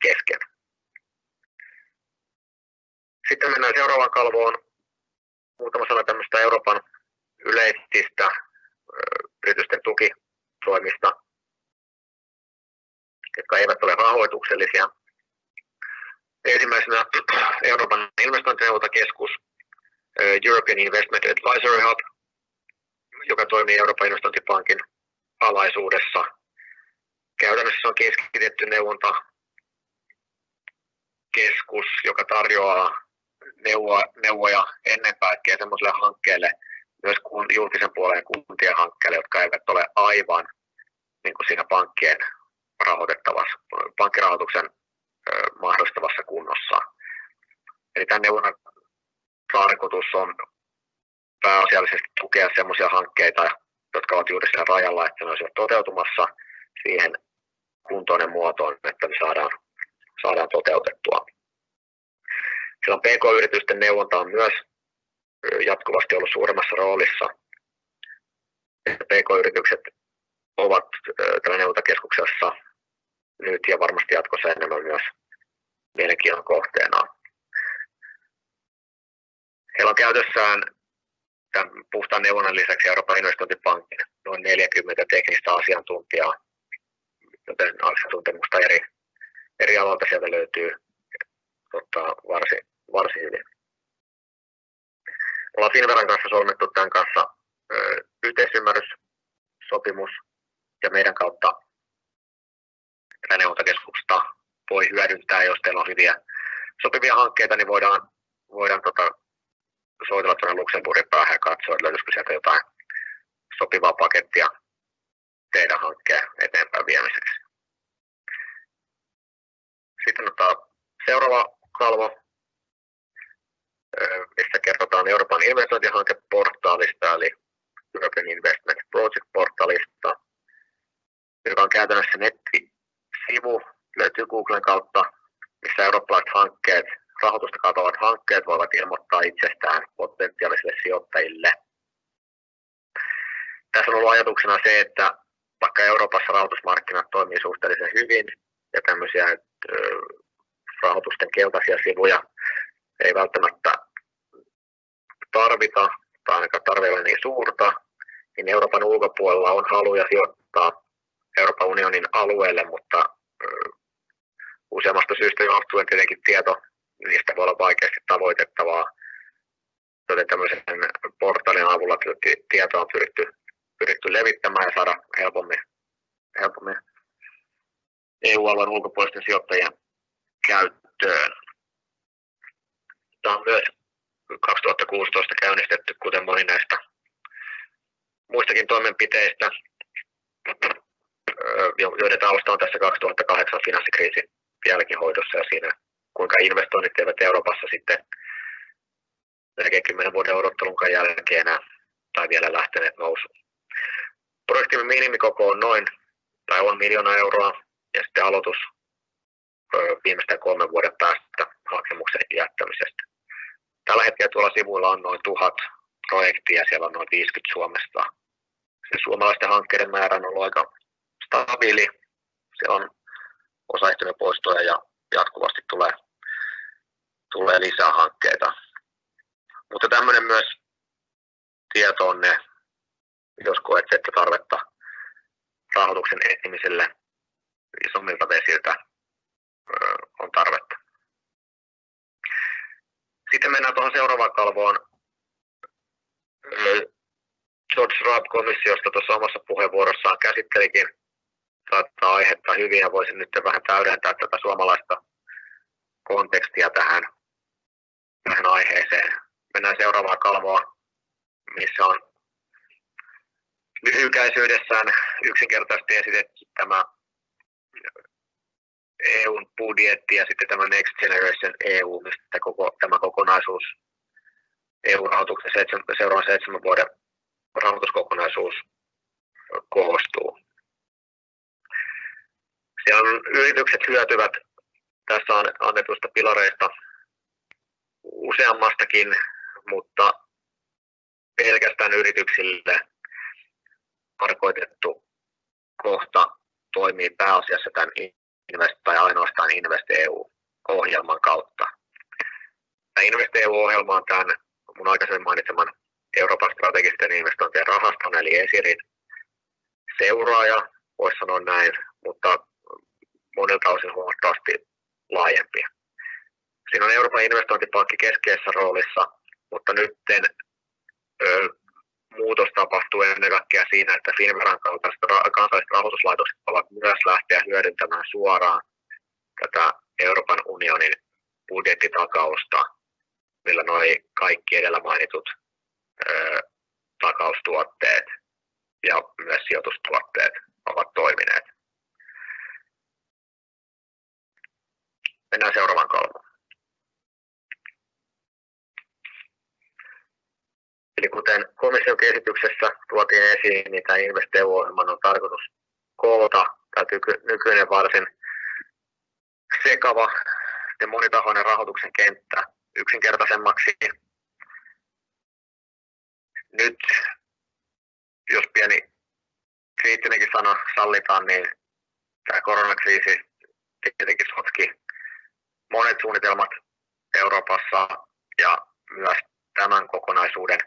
kesken. Sitten mennään seuraavaan kalvoon. Muutama sana tämmöistä Euroopan yleisistä yritysten tukitoimista, jotka eivät ole rahoituksellisia. Ensimmäisenä Euroopan investointineuvontakeskus, European Investment Advisory Hub, joka toimii Euroopan investointipankin alaisuudessa. Käytännössä on keskitetty neuvontakeskus, joka tarjoaa neuvoja ennen kaikkea sellaisille hankkeille, myös julkisen puolen kuntien hankkeille, jotka eivät ole aivan niin kuin siinä pankkirahoituksen mahdollistavassa kunnossa. Eli tämän neuvonnan tarkoitus on pääasiallisesti tukea sellaisia hankkeita, jotka ovat juuri sillä rajalla, että ne olisivat toteutumassa siihen kuntoon ja muotoon, että ne saadaan toteutettua. Silloin PK-yritysten neuvonta on myös jatkuvasti ollut suuremmassa roolissa. PK-yritykset ovat tällä neuvontakeskuksessa nyt ja varmasti jatkossa enemmän myös mielenkiinnon kohteena. Heillä on käytössään tämän puhtaan neuvonnan lisäksi Euroopan investointipankin noin 40 teknistä asiantuntijaa, joten asiantuntemusta eri aloilta sieltä löytyy varsin hyvin. Ollaan Finnveran kanssa solmittu tämän kanssa yhteisymmärryssopimus ja meidän kautta tätä neuvontakeskusta voi hyödyntää, jos teillä on hyviä sopivia hankkeita, niin voidaan soitella tuonne Luxemburgin päähän ja katsoa, että löytyisikö sieltä jotain sopivaa pakettia teidän hankkeen eteenpäin viemiseksi. Sitten seuraava kalvo, missä kerrotaan Euroopan investointihankeportaalista, eli European Investment Project-portaalista, joka on käytännössä nettisivu, löytyy Googlen kautta, missä eurooppalaiset hankkeet, rahoitusta kaatavat hankkeet voivat ilmoittaa itsestään potentiaalisille sijoittajille. Tässä on ollut ajatuksena se, että vaikka Euroopassa rahoitusmarkkinat toimii suhteellisen hyvin ja tämmöisiä rahoitusten keltaisia sivuja ei välttämättä tarvita tai ainakaan tarve ei ole niin suurta, niin Euroopan ulkopuolella on haluja sijoittaa Euroopan unionin alueelle, mutta useammasta syystä johtuen tietenkin tieto niistä voi olla vaikeasti tavoitettavaa, joten tämmöisen portaalin avulla tietoa on pyritty levittämään ja saada helpommin EU-alueen ulkopuolisten sijoittajien käyttöön. Tämä on myös 2016 käynnistetty, kuten moni näistä muistakin toimenpiteistä, joiden tausta on tässä 2008 finanssikriisin jälkihoidossa ja siinä, kuinka investoinnit eivät Euroopassa sitten melkein 10 vuoden odottelunkaan jälkeen enää tai vielä lähteneet nousuun. Projektimme minimikoko on on 1 miljoona euroa ja sitten aloitus viimeistään 3 vuoden päästä hakemuksen jättämisestä. Tällä hetkellä tuolla sivuilla on noin 1000 projektia, siellä on noin 50 Suomesta. Se suomalaisten hankkeiden määrä on ollut aika stabiili. Siellä on osa ehtynyt poistoja ja jatkuvasti tulee lisää hankkeita. Mutta tämmöinen myös tieto on ne, jos koette, että tarvetta rahoituksen etsimiselle isommilta vesiltä on tarvetta. Sitten mennään tuohon seuraavaan kalvoon. George Raab-komissiosta tuossa omassa puheenvuorossaan käsittelikin tätä aihetta hyvin ja voisin nyt vähän täydentää tätä suomalaista kontekstia tähän aiheeseen. Mennään seuraavaan kalvoon, missä on lyhykäisyydessään yksinkertaisesti esitetty tämä EUn budjetti ja sitten tämä Next Generation EU, mistä tämä kokonaisuus, EU-rahoituksen seuraavan 7 vuoden rahoituskokonaisuus koostuu. Siellä yritykset hyötyvät tässä annetusta pilareista useammastakin, mutta pelkästään yrityksille tarkoitettu kohta toimii pääasiassa tämän tai ainoastaan Invest EU-ohjelman kautta. Tämä Invest EU-ohjelma on tämän mun aikaisemmin mainitseman Euroopan strategisten investointien rahaston eli ESIRin seuraaja, voisi sanoa näin, mutta monilta osin huomattavasti laajempi. Siinä on Euroopan investointipankki keskeisessä roolissa, mutta nyt muutos tapahtuu ennen kaikkea siinä, että Finnveran kaltaiset kansalliset rahoituslaitokset ovat myös lähteä hyödyntämään suoraan tätä Euroopan unionin budjettitakausta, millä nuo kaikki edellä mainitut takaustuotteet ja myös sijoitustuotteet ovat toimineet. Mennään seuraavaan kalvoon. Eli kuten komission esityksessä tuotiin esiin, niin tämä Invest EU-ohjelman on tarkoitus koota tämä nykyinen varsin sekava ja monitahoinen rahoituksen kenttä yksinkertaisemmaksi. Nyt, jos pieni kriittinenkin sana sallitaan, niin tämä koronakriisi tietenkin sotki monet suunnitelmat Euroopassa ja myös tämän kokonaisuuden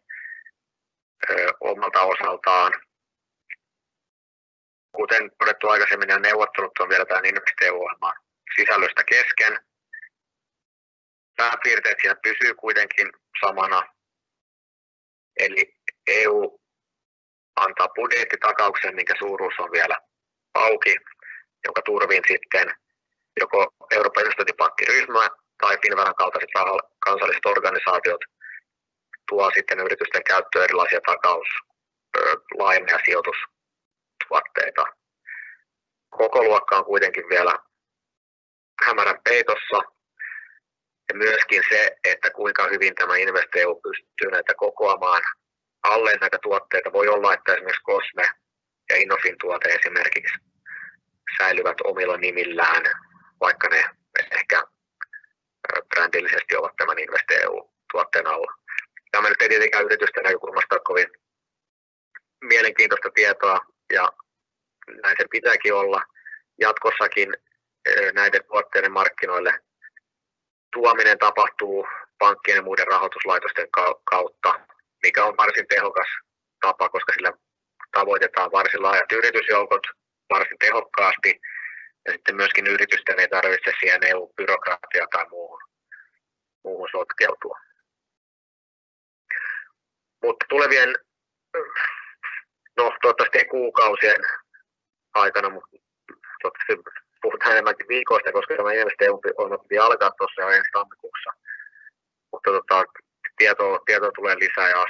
omalta osaltaan. Kuten todettu aikaisemmin, nämä neuvottelut on vielä tämän Invest EU-ohjelman sisällöstä kesken. Pääpiirteet siinä pysyy kuitenkin samana. Eli EU antaa budjettitakauksen, minkä suuruus on vielä auki, jonka turvin sitten joko Euroopan investointipankkiryhmä tai Finnveran kaltaiset kansalliset organisaatiot tuo sitten yritysten käyttöön erilaisia laina- ja sijoitustuotteita. Koko luokka on kuitenkin vielä hämärän peitossa. Ja myöskin se, että kuinka hyvin tämä Invest EU pystyy näitä kokoamaan alle näitä tuotteita. Voi olla, että esimerkiksi Cosme ja Innofin tuote esimerkiksi säilyvät omilla nimillään, vaikka ne ehkä brändillisesti ovat tämän Invest EU-tuotteen alla. Tämä nyt ei tietenkään yritysten näkökulmasta ole kovin mielenkiintoista tietoa, ja näin se pitääkin olla. Jatkossakin näiden tuotteiden markkinoille tuominen tapahtuu pankkien ja muiden rahoituslaitosten kautta, mikä on varsin tehokas tapa, koska sillä tavoitetaan varsin laajat yritysjoukot, varsin tehokkaasti. Ja sitten myöskin yritysten ei tarvitse siihen EU-byrokratiaa tai muuhun sotkeutua. Mutta tulevien, toivottavasti kuukausien aikana, mutta toivottavasti puhutaan enemmänkin viikoista, koska tämä mielestäni EU-ohjelma piti alkaa tuossa jo ensi tammikuussa. Mutta tietoa tulee lisää ja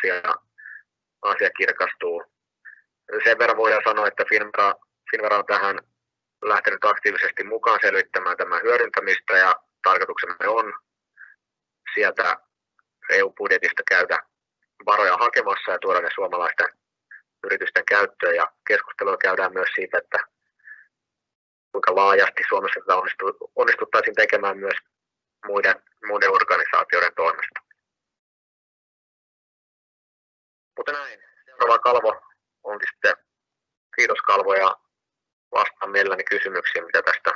asia kirkastuu. Sen verran voidaan sanoa, että Finnvera on tähän lähtenyt aktiivisesti mukaan selvittämään tämän hyödyntämistä ja tarkoituksemme on sieltä EU-budjetista käydä varoja hakemassa ja tuoda ne suomalaisten yritysten käyttöön. Ja keskustelua käydään myös siitä, että kuinka laajasti Suomessa tätä onnistuttaisiin tekemään myös muiden organisaatioiden toimesta. Mutta näin, seuraava kalvo onkin sitten kiitoskalvo ja vastaan mielelläni kysymyksiin, mitä tästä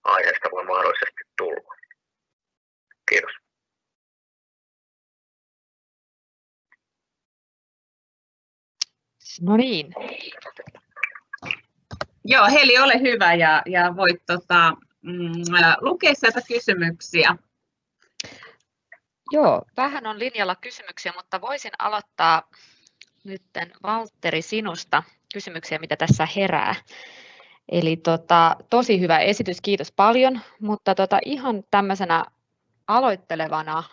aiheesta voi mahdollisesti tulla. Kiitos. No niin. Joo, Heli, ole hyvä ja voit lukea sieltä kysymyksiä. Joo, vähän on linjalla kysymyksiä, mutta voisin aloittaa nyt Valtteri sinusta kysymyksiä, mitä tässä herää. Eli tosi hyvä esitys, kiitos paljon, mutta ihan tämmöisenä aloittelevana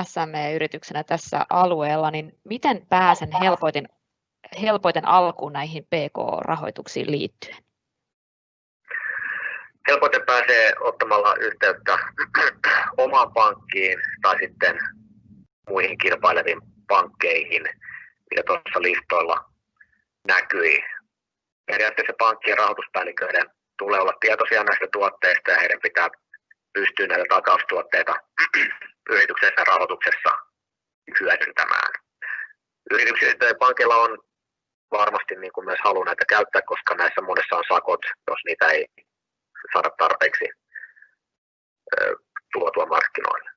SME-yrityksenä tässä alueella, niin miten pääsen helpoiten alkuun näihin PK-rahoituksiin liittyen? Helpoiten pääsee ottamalla yhteyttä omaan pankkiin tai sitten muihin kilpaileviin pankkeihin, mitä tuossa listoilla näkyi. Periaatteessa pankkien rahoituspäälliköiden tulee olla tietoisia näistä tuotteista ja heidän pitää pystyä näitä takaustuotteita yrityksensä rahoituksessa hyödyntämään. Yrityksillä ja pankeilla on varmasti niin kuin myös halu näitä käyttää, koska näissä monessa on sakot, jos niitä ei saada tarpeeksi tuotua markkinoille.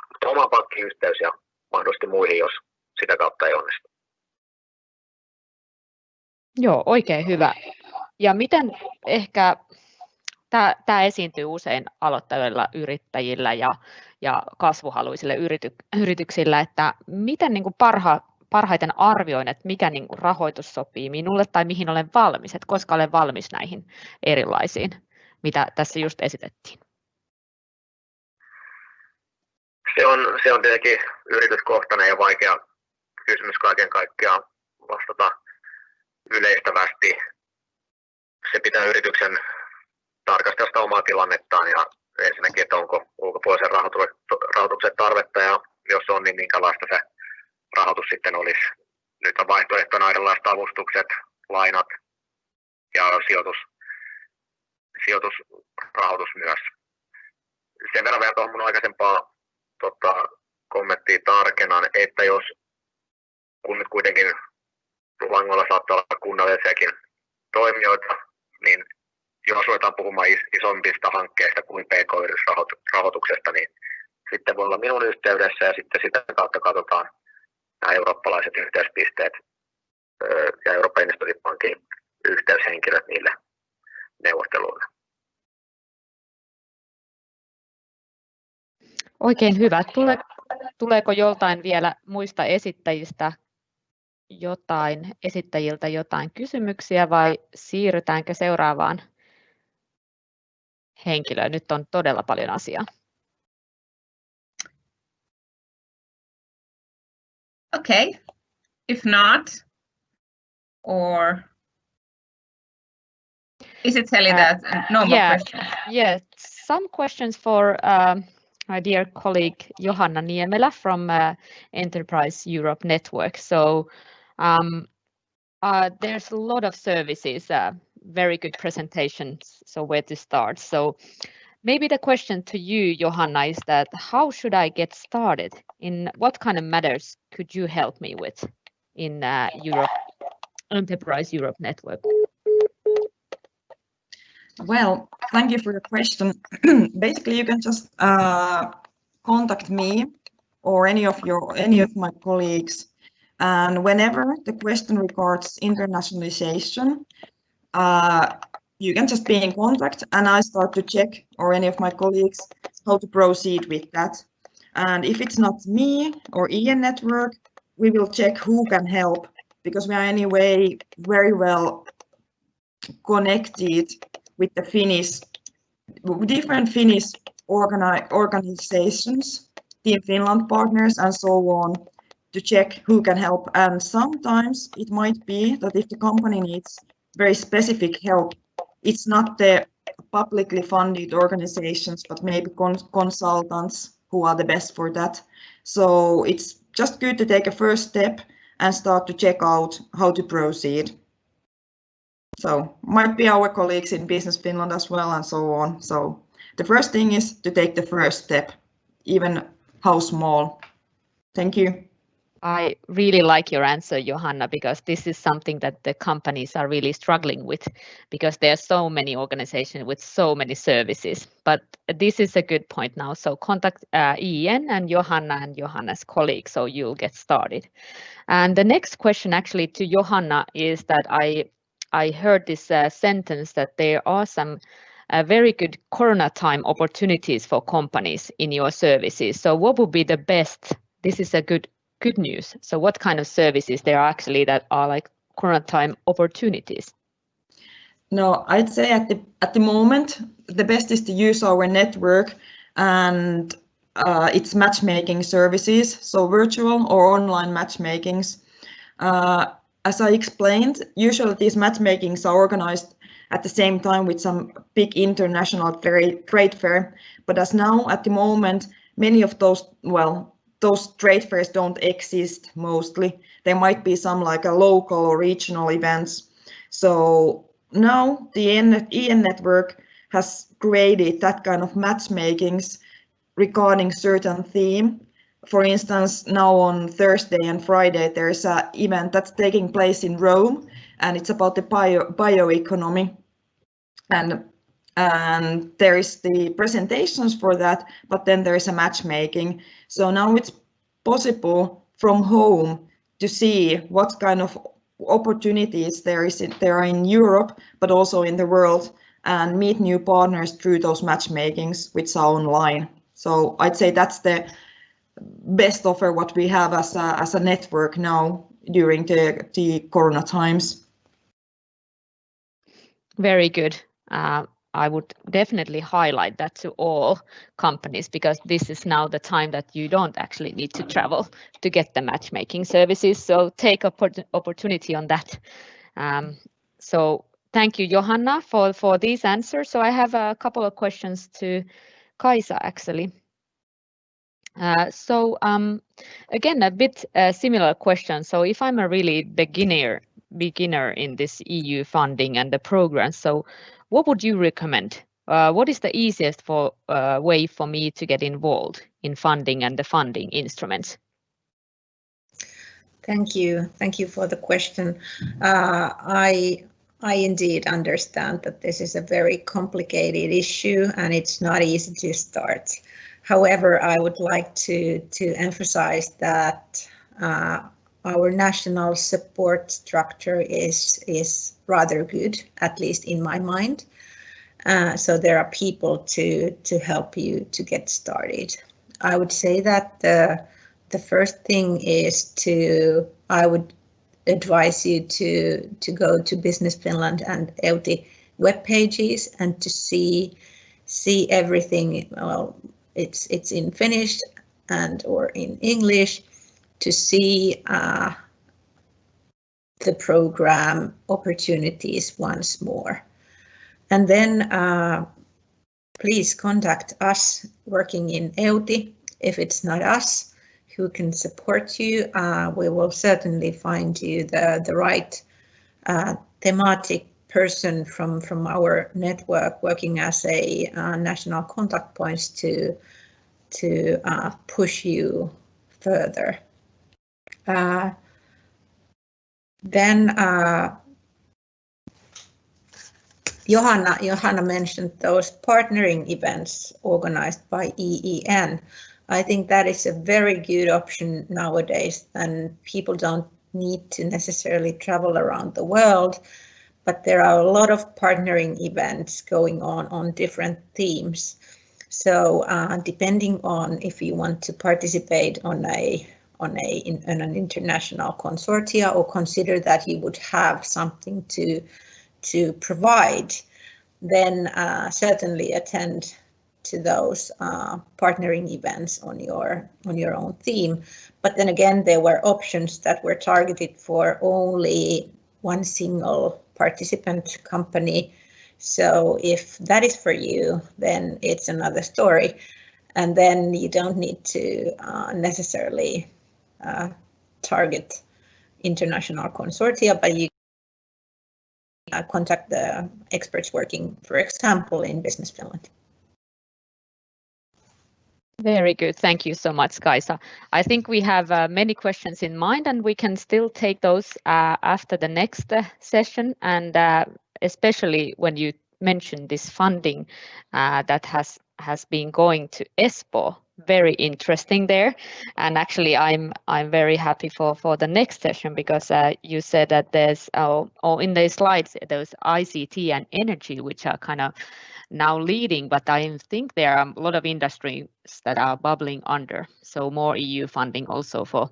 Mutta oma pankkiyhteys ja mahdollisesti muihin, jos sitä kautta ei onnistu. Joo, oikein hyvä. Ja miten ehkä tämä esiintyy usein aloittavilla yrittäjillä ja kasvuhaluisille yrityksillä, että miten niin kuin parhaiten arvioin, että mikä niin kuin rahoitus sopii minulle tai mihin olen valmis, että koska olen valmis näihin erilaisiin, mitä tässä just esitettiin? Se on tietenkin yrityskohtainen ja vaikea kysymys kaiken kaikkiaan vastata yleistävästi. Se pitää yrityksen tarkastaa sitä omaa tilannettaan ja ensinnäkin, että onko ulkopuolisen rahoituksen tarvetta ja jos on, niin minkälaista se rahoitus sitten olisi. Nyt on vaihtoehtona erilaiset avustukset, lainat ja sijoitusrahoitus myös. Sen verran vielä tuohon mun aikaisempaa kommenttia tarkennan, että kun nyt kuitenkin langoilla saattaa olla kunnallisiakin toimijoita, niin jos ruvetaan puhumaan isommista hankkeista kuin PK-yritysrahoituksesta, niin sitten voi olla minun yhteydessä ja sitten sitä kautta katsotaan nämä eurooppalaiset yhteyspisteet ja Euroopan investointipankin yhteyshenkilöt niille neuvotteluille. Oikein hyvä. Tuleeko joltain vielä muista esittäjiltä jotain kysymyksiä vai siirrytäänkö seuraavaan henkilöön? Nyt on todella paljon asiaa. Okay, if not, or is it telling that no more questions? Yeah, some questions for my dear colleague Johanna Niemelä from Enterprise Europe Network. So there's a lot of services, very good presentations, so where to start? So maybe the question to you, Johanna, is that how should I get started? In what kind of matters could you help me with in Enterprise Europe Network? Well, thank you for your question. Basically, you can just contact me or any of my colleagues, and whenever the question regards internationalization, you can just be in contact and I start to check, or any of my colleagues, how to proceed with that. And if it's not me or EN Network, we will check who can help, because we are anyway very well connected with the different Finnish organizations, Team Finland partners and so on, to check who can help. And sometimes it might be that if the company needs very specific help, it's not the publicly funded organizations, but maybe consultants who are the best for that. So it's just good to take a first step and start to check out how to proceed. So might be our colleagues in Business Finland as well and so on. So the first thing is to take the first step, even how small. Thank you. I really like your answer, Johanna, because this is something that the companies are really struggling with, because there are so many organizations with so many services. But this is a good point now. So contact EN and Johanna's colleagues, so you'll get started. And the next question actually to Johanna is that I heard this sentence that there are some very good Corona time opportunities for companies in your services. So what would be the best? This is a good news. So what kind of services there are actually that are like Corona time opportunities? No, I'd say at the moment the best is to use our network and its matchmaking services, so virtual or online matchmakings. As I explained, usually these matchmakings are organized at the same time with some big international trade fair, but as now at the moment many of those trade fairs don't exist mostly. There might be some like a local or regional events. So now the EN Network has created that kind of matchmakings regarding certain theme. For instance, now on Thursday and Friday, there's an event that's taking place in Rome, and it's about the bioeconomy. And there is the presentations for that, but then there is a matchmaking. So now it's possible from home to see what kind of opportunities there are in Europe, but also in the world, and meet new partners through those matchmakings, which are online. So I'd say that's the best offer what we have as a network now during the Corona times. Very good. I would definitely highlight that to all companies, because this is now the time that you don't actually need to travel to get the matchmaking services. So take opportunity on that. So thank you, Johanna, for these answers. So I have a couple of questions to Kaisa actually. Again, a bit similar question. So if I'm a really beginner in this EU funding and the program, so what would you recommend? What is the easiest way for me to get involved in funding and the funding instruments? Thank you for the question. I indeed understand that this is a very complicated issue and it's not easy to start. However, I would like to emphasize that our national support structure is rather good, at least in my mind. So there are people to help you to get started. I would say that the first thing is I would advise you to go to Business Finland and EUTI web pages and to see everything. Well, it's in Finnish or in English, to see the program opportunities once more. And then please contact us working in EUTI. If it's not us who can support you, we will certainly find you the right thematic person from our network working as a national contact points to push you further. Then Johanna mentioned those partnering events organized by EEN. I think that is a very good option nowadays, and people don't need to necessarily travel around the world, but there are a lot of partnering events going on different themes. So depending on if you want to participate on an international consortia or consider that you would have something to provide, then certainly attend to those partnering events on your own theme. But then again, there were options that were targeted for only one single participant company. So if that is for you, then it's another story. And then you don't need to necessarily target international consortia, but you contact the experts working, for example, in Business Finland. Very good. Thank you so much, Kaisa. I think we have many questions in mind, and we can still take those after the next session. And especially when you mentioned this funding that has been going to Espoo, very interesting there. And actually, I'm very happy for the next session, because you said that there's in the slides those ICT and energy, which are kind of now leading, but I think there are a lot of industries that are bubbling under, so more EU funding also for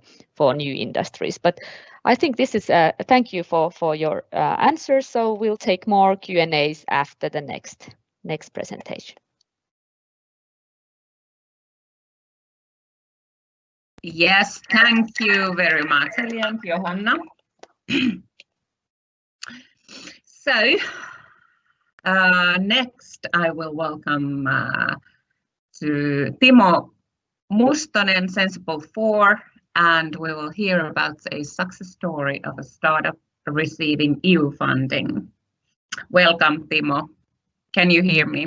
new industries. But I think this is thank you for your answers. So we'll take more Q&As after the next presentation. Yes, thank you very much, Eli and Johanna. So next I will welcome to Timo Mustonen, Sensible 4, and we will hear about a success story of a startup receiving EU funding. Welcome, Timo. Can you hear me?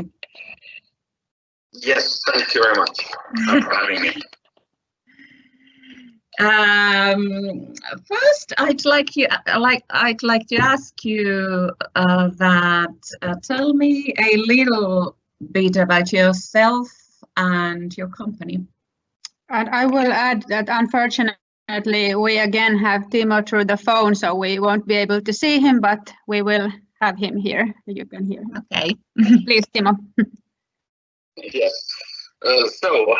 Yes, thank you very much for having me. First, I'd like to ask you tell me a little bit about yourself and your company. And I will add that unfortunately we again have Timo through the phone, so we won't be able to see him, but we will have him here. You can hear him. Okay. Please, Timo. Yes. So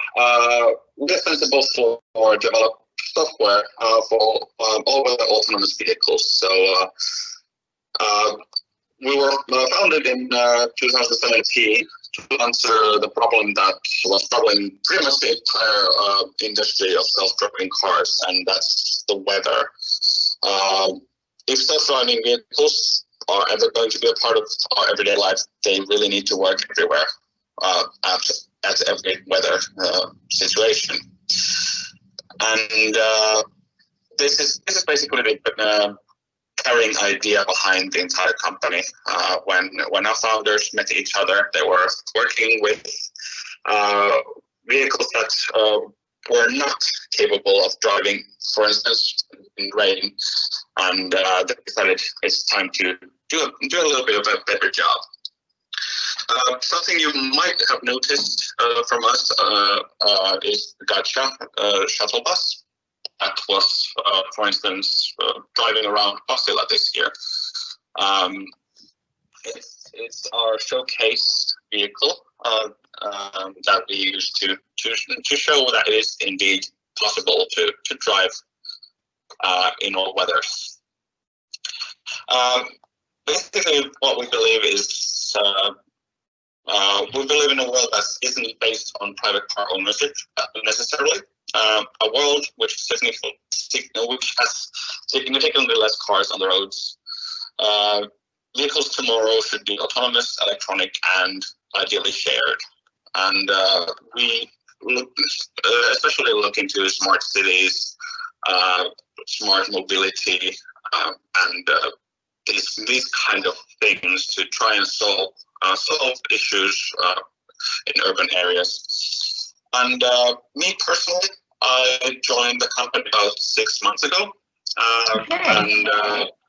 we are Sensible 4 develop software for all-weather autonomous vehicles. So we were founded in 2017 to answer the problem that was troubling pretty much the entire industry of self-driving cars, and that's the weather. If self-driving vehicles are ever going to be a part of our everyday life, they really need to work everywhere at every weather situation. And this is basically the carrying idea behind the entire company. When our founders met each other, they were working with vehicles that were not capable of driving, for instance, in rain, and they decided it's time to do a little bit of a better job. Something you might have noticed from us is the Dacia shuttle bus that was, for instance, driving around Pasila this year. It's our showcase vehicle that we use to show that it is indeed possible to drive in all weathers. Basically, what we believe is we believe in a world that isn't based on private car ownership necessarily. A world which has significantly less cars on the roads. Vehicles tomorrow should be autonomous, electronic, and ideally shared. And we especially look into smart cities, smart mobility, and these kind of things to try and solve issues in urban areas. And me personally, I joined the company about 6 months ago, and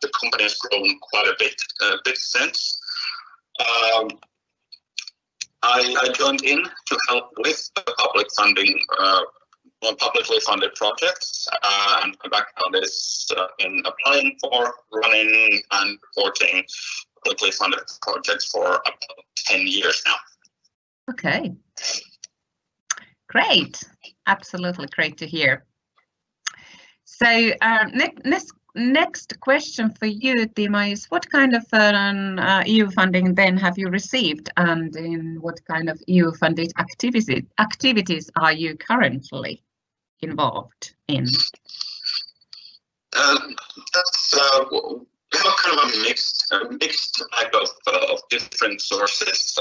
the company has grown quite a bit since. I joined in to help with the publicly funded projects, and my background is in applying for, running, and reporting publicly funded project for about 10 years now. Okay, great, absolutely great to hear. So next question for you, Timo, is what kind of EU funding then have you received, and in what kind of EU funded activities are you currently involved in? We have kind of a mixed bag of different sources.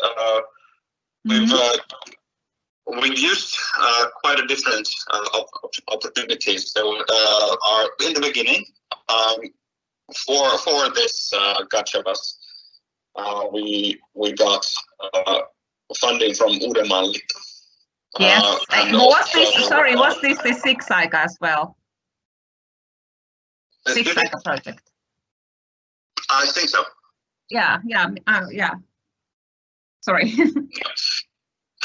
We've used quite a different opportunities. So in the beginning, for this Gotcha Bus, we got funding from Uudenmaan Liitto. Yes, was this the Six Aika as well? Six Aika project. I think so. Yeah. Sorry.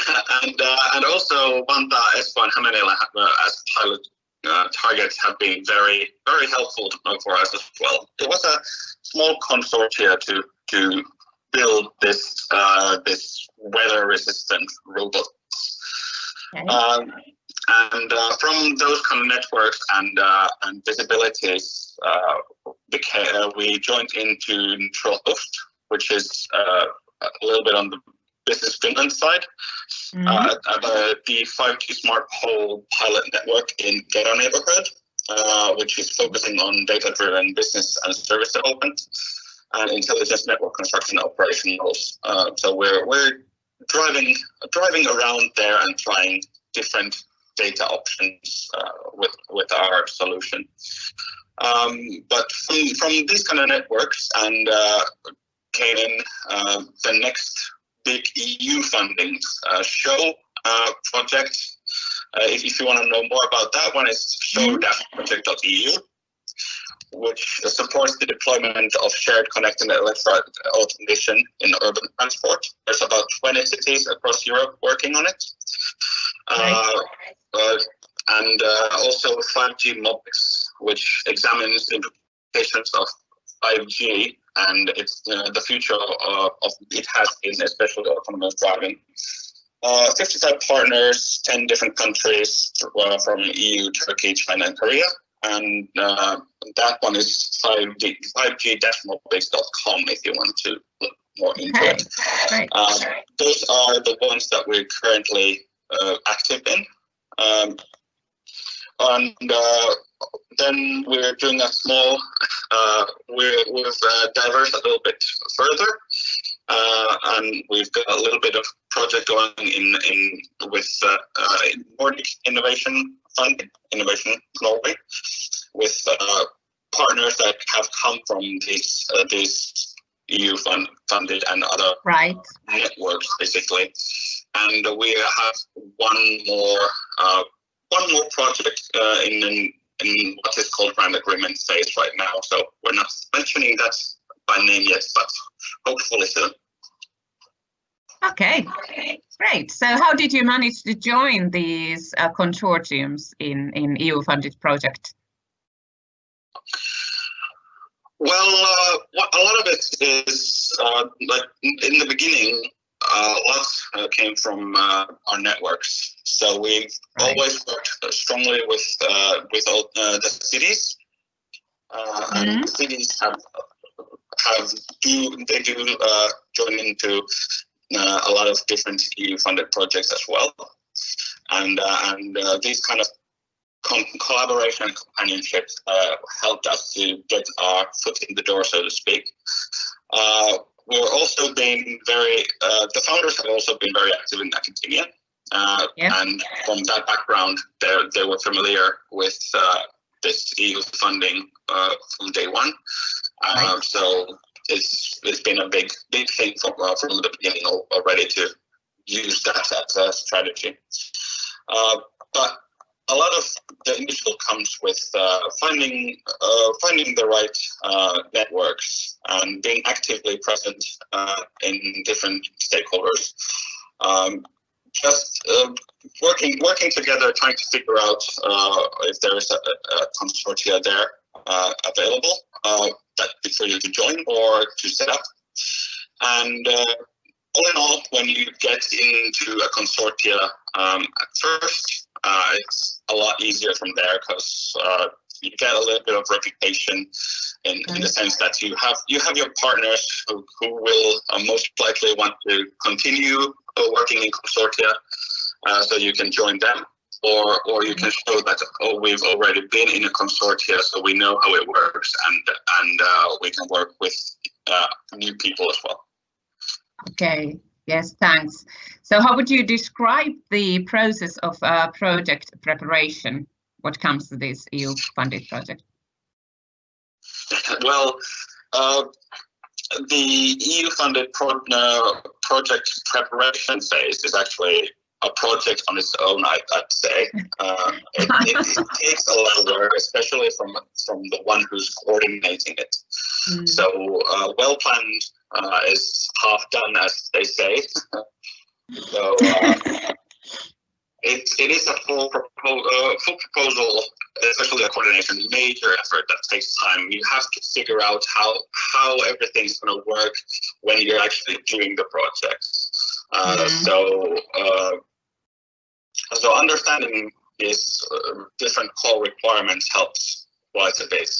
And also Vantaa, Espoo, and Hämeenlinna as pilot targets have been very, very helpful for us as well. It was a small consortia to build this weather-resistant robot. Okay. And from those kind of networks and visibilities, we joined into Neutral Host, which is a little bit on the Business Finland side, the 5G Smart Pole pilot network in Kera neighborhood, which is focusing on data-driven business and service development and intelligence network construction operationals. So we're driving around there and trying different data options with our solution. But from these kind of networks and came in the next big EU funding show project. If you want to know more about that one, it's show-project.eu, which supports the deployment of shared connected electric automation in urban transport. There's about 20 cities across Europe working on it. And also 5G Mobix, which examines the implications of 5G and it's the future of it has in especially autonomous driving. 55 partners, 10 different countries from EU, Turkey, China, and Korea. And that one is 5G-mobix.com if you want to look more into it. Right. Those are the ones that we're currently active in. Then we're doing a small, we've diverse a little bit further, and we've got a little bit of project going in with Nordic Innovation Fund, Innovation Norway, with partners that have come from these EU funded and other networks, basically. And we have one more project in what is called grant agreement phase right now. So we're not mentioning that by name yet, but hopefully soon. Okay, great. So how did you manage to join these consortiums in EU funded project? Well, a lot of it is like in the beginning, lots came from our networks. So we've always worked strongly with all the cities, and the cities do join into a lot of different EU funded projects as well, and these kind of collaboration and companionship helped us to get our foot in the door, so to speak. We're also being the founders have also been very active in academia, and from that background, they were familiar with this EU funding from day one. So it's been a big thing from the beginning already to use that as a strategy. But a lot of the initial comes with finding the right networks and being actively present in different stakeholders. Just working together, trying to figure out if there is a consortia there available that for you to join or to set up. And all in all, when you get into a consortia at first, it's a lot easier from there because you get a little bit of reputation in the sense that you have your partners who will most likely want to continue working in consortia, so you can join them, or you can show that, oh, we've already been in a consortia, so we know how it works, and we can work with new people as well. Okay. Yes, thanks. So how would you describe the process of project preparation when it comes to this EU-funded project? Well, the EU-funded project preparation phase is actually a project on its own, I'd say. It takes a lot of work, especially from the one who's coordinating it. So well-planned is half done, as they say. So it is a full proposal, especially a coordination, major effort that takes time. You have to figure out how everything's going to work when you're actually doing the project. So understanding these different core requirements helps quite a bit.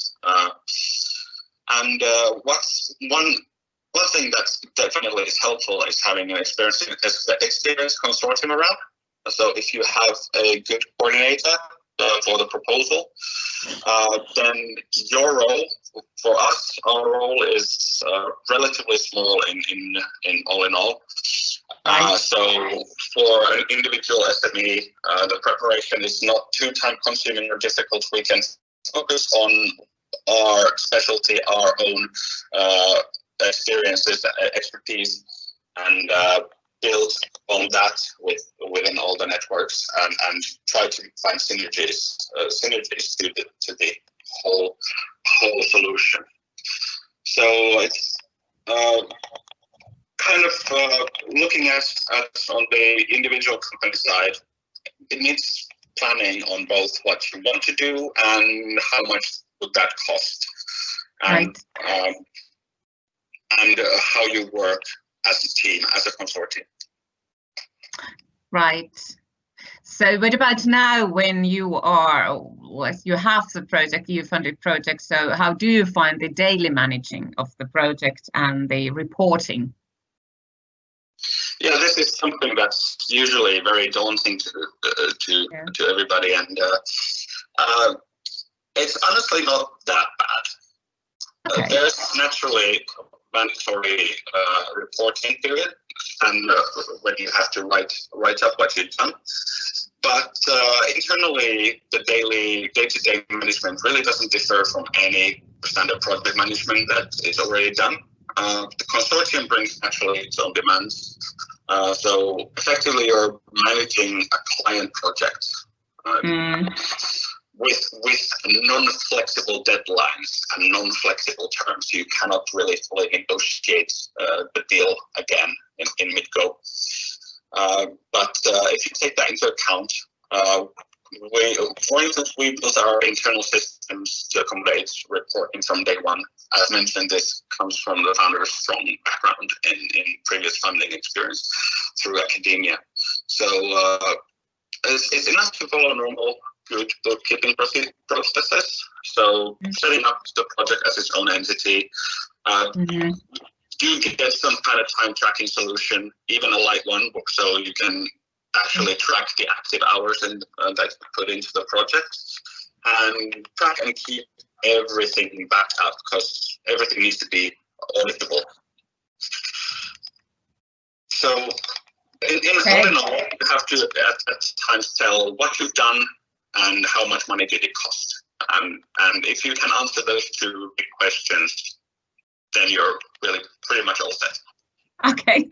And what's one thing that's definitely is helpful is having an experienced consortium around. So if you have a good coordinator for the proposal, then your role, for us, our role is relatively small in all. So for an individual SME, the preparation is not too time consuming or difficult. We can focus on our specialty, our own experiences, expertise, and build on that within all the networks, and try to find synergies to the whole solution. So it's kind of looking at on the individual company side, it needs planning on both what you want to do and how much would that cost, and how you work as a team, as a consortium. Right. So what about now when you have the project, EU-funded project, so how do you find the daily managing of the project and the reporting? Yeah, this is something that's usually very daunting to everybody, and it's honestly not that bad. Okay. There's naturally mandatory reporting period, and when you have to write up what you've done. But internally, the day-to-day management really doesn't differ from any standard project management that is already done. The consortium brings actually its own demands. So effectively, you're managing a client project with non-flexible deadlines and non-flexible terms. You cannot really fully negotiate the deal again in mid-go. But if you take that into account, for instance, we built our internal systems to accommodate reporting from day one. As mentioned, this comes from the founder's strong background in previous funding experience through academia. So it's enough to follow normal, good bookkeeping processes. So setting up the project as its own entity, do get some kind of time tracking solution, even a light one, so you can actually track the active hours that you put into the project, and track and keep everything backed up, because everything needs to be auditable. So all in all, you have to at times tell what you've done and how much money did it cost. And if you can answer those two big questions, then you're really pretty much all set. Okay.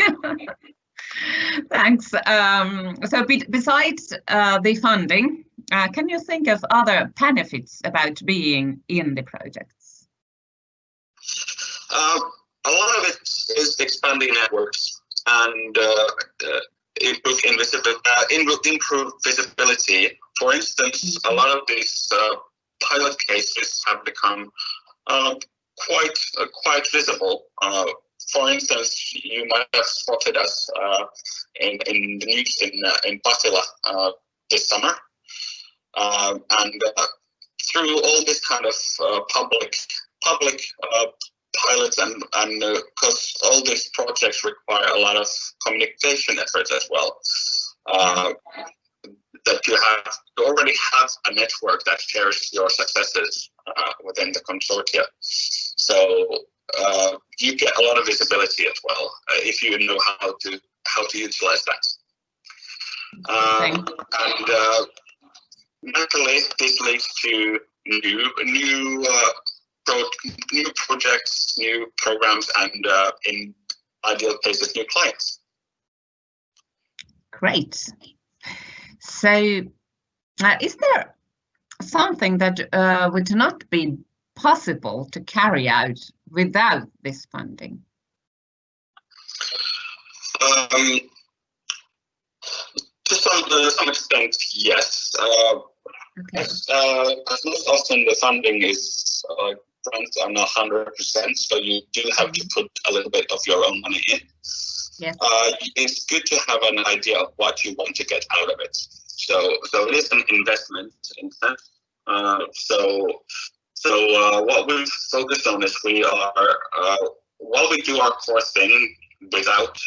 Thanks. So besides the funding, can you think of other benefits about being in the projects? A lot of it is expanding networks and improve visibility. For instance, a lot of these pilot cases have become quite visible For instance, you might have spotted us in the news in Pasila this summer, and through all this kind of public pilots and because all these projects require a lot of communication efforts as well. That you already have a network that shares your successes within the consortia, so you get a lot of visibility as well if you know how to utilize that. And naturally, this leads to new projects, new programs, and in ideal cases, new clients. Great. So, is there something that would not be possible to carry out without this funding? To some extent, yes. Okay. As most often, the funding is grants are not 100%, so you do have to put a little bit of your own money in. Yes. It's good to have an idea of what you want to get out of it. So it is an investment in sense. What we've focused on is we are while we do our core thing without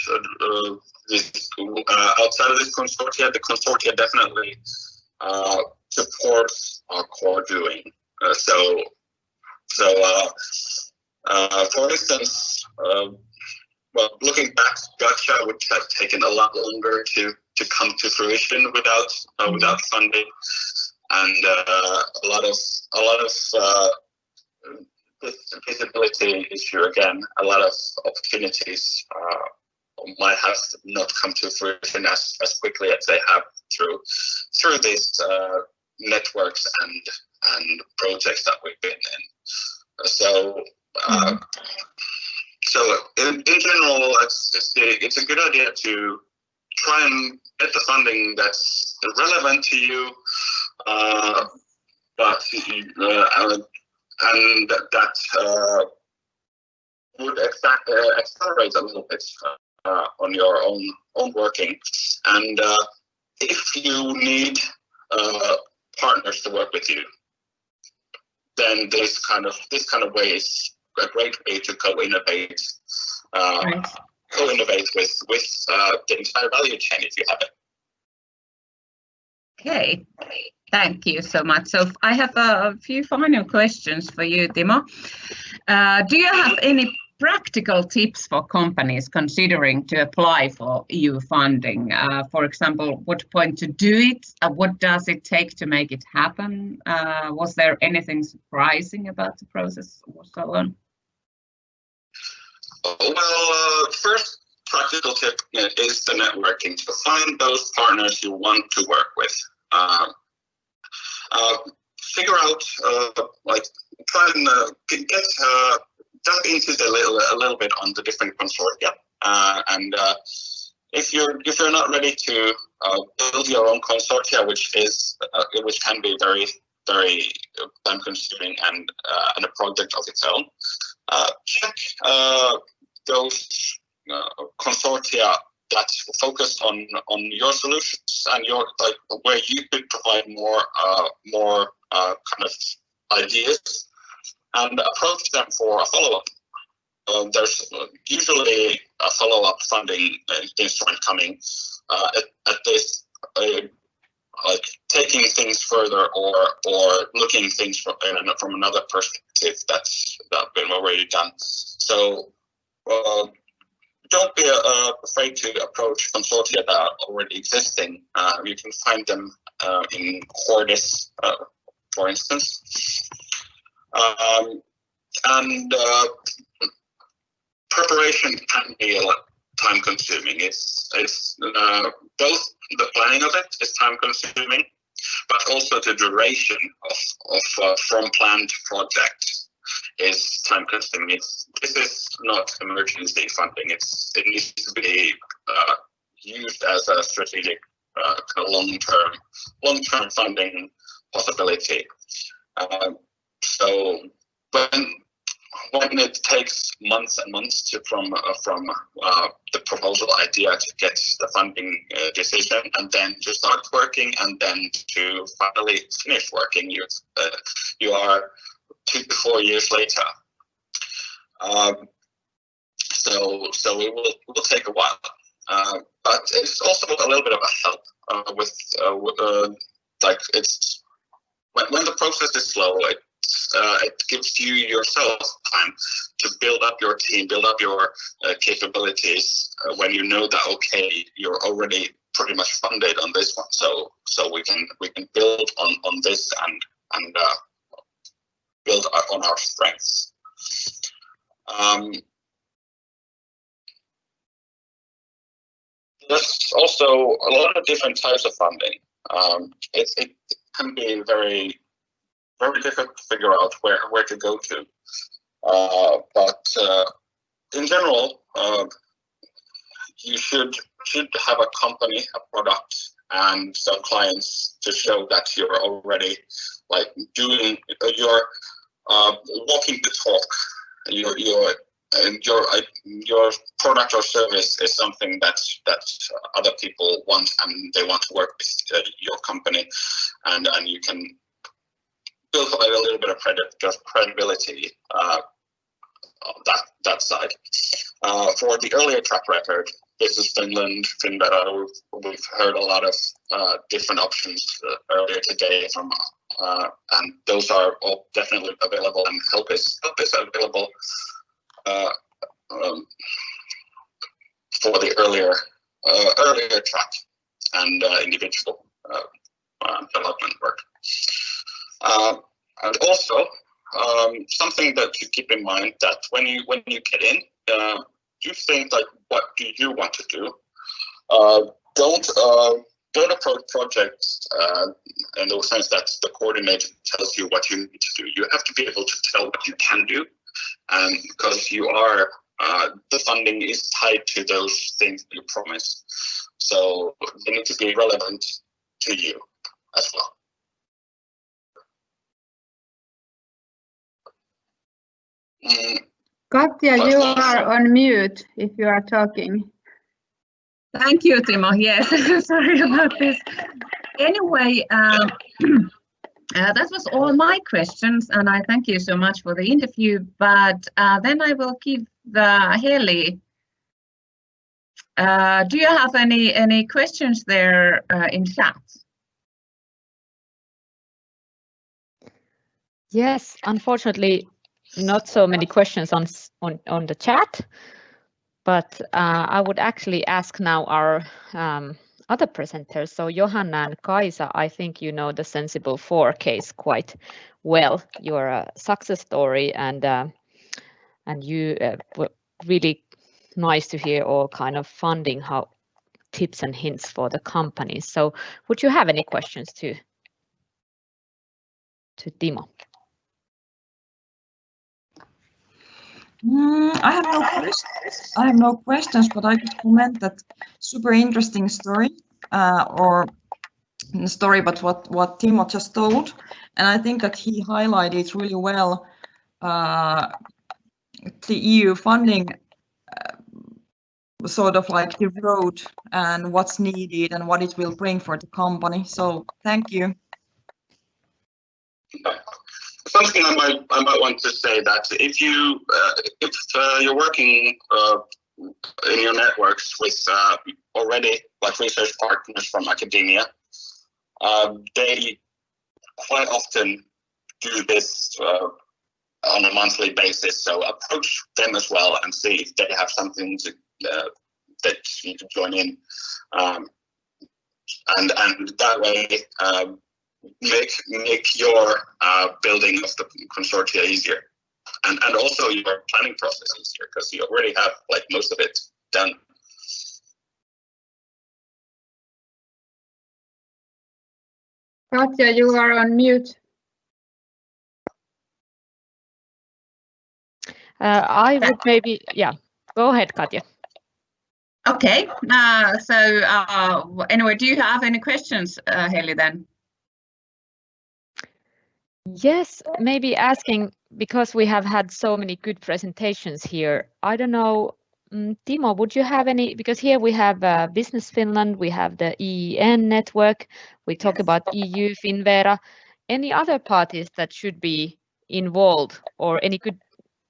outside of this consortia, the consortia definitely supports our core doing. For instance, well, looking back, Gotcha would have taken a lot longer to come to fruition without funding, and a lot of visibility issue again. A lot of opportunities might have not come to fruition as quickly as they have through these networks and projects that we've been in. So in general, it's a good idea to try and get the funding that's relevant to you, but and that would accelerate a little bit on your own working. And if you need partners to work with you, then this kind of way is a great way to co-innovate. Co-innovate with the entire value chain if you have it. Okay, thank you so much. So I have a few final questions for you, Timo. Do you have any practical tips for companies considering to apply for EU funding? For example, what point to do it? What does it take to make it happen? Was there anything surprising about the process or so on? Well, first practical tip is the networking, to find those partners you want to work with. Figure out, try and dive into a little bit on the different consortia. And if you're not ready to build your own consortia, which can be very, very time-consuming and a project of its own, check those consortia that focus on your solutions and your where you could provide more kind of ideas, and approach them for a follow-up. There's usually a follow-up funding instrument coming at this taking things further or looking things from another perspective that's been already done. So don't be afraid to approach consortia that are already existing. You can find them in Cordis, for instance. And preparation can be a lot time-consuming. It's both the planning of it is time-consuming, but also the duration of from plan to project is time-consuming. This is not emergency funding. It needs to be used as a strategic long-term funding possibility. So when it takes months and months from the proposal idea to get the funding decision, and then to start working, and then to finally finish working, you are 2 to 4 years later. So it will take a while, but it's also a little bit of a help with like it's when the process is slow. It gives you yourself time to build up your team, build up your capabilities when you know that, okay, you're already pretty much funded on this one, so we can build on this and build on our strengths. There's also a lot of different types of funding. It can be very difficult to figure out where to go to. But in general, you should have a company, a product, and some clients to show that you're already like doing your walking the talk. Your product or service is something that other people want, and they want to work with your company, and you can build a little bit of credibility on that side. For the earlier track record, Business Finland, Finnvera, we've heard a lot of different options earlier today from, and those are all definitely available, and help is available for the earlier track and individual development work. And also something that to keep in mind, that when you get in, you think like, what do you want to do? Don't approach projects in the sense that the coordinator tells you what you need to do. You have to be able to tell what you can do, and because you are the funding is tied to those things you promise, so they need to be relevant to you as well. Katja, you are on mute if you are talking. Thank you, Timo. Yes, sorry about this. Anyway, that was all my questions, and I thank you so much for the interview. But then I will give Heli. Do you have any questions there in chat? Yes, unfortunately, not so many questions on the chat, but I would actually ask now our other presenters. So Johanna and Kaisa, I think you know the Sensible 4 case quite well. You're a success story, and you were really nice to hear all kind of funding tips and hints for the companies. So would you have any questions to Timo? I have no questions, but I could comment that super interesting story, or story, but what Timo just told, and I think that he highlighted really well the EU funding, sort of like the road and what's needed and what it will bring for the company. So thank you. Something I might want to say, that if you're working in your networks with already like research partners from academia, they quite often do this on a monthly basis. So approach them as well and see if they have something that you can join in, and that way. Make your building of the consortia easier, and also your planning process easier, because you already have like most of it done. Katja, you are on mute. I would maybe, yeah, go ahead, Katja. Okay, so anyway, do you have any questions, Heli, then? Yes, maybe asking because we have had so many good presentations here, I don't know, Timo, would you have any, because here we have Business Finland, we have the EEN network, we talk about EU, Finvera, any other parties that should be involved, or any good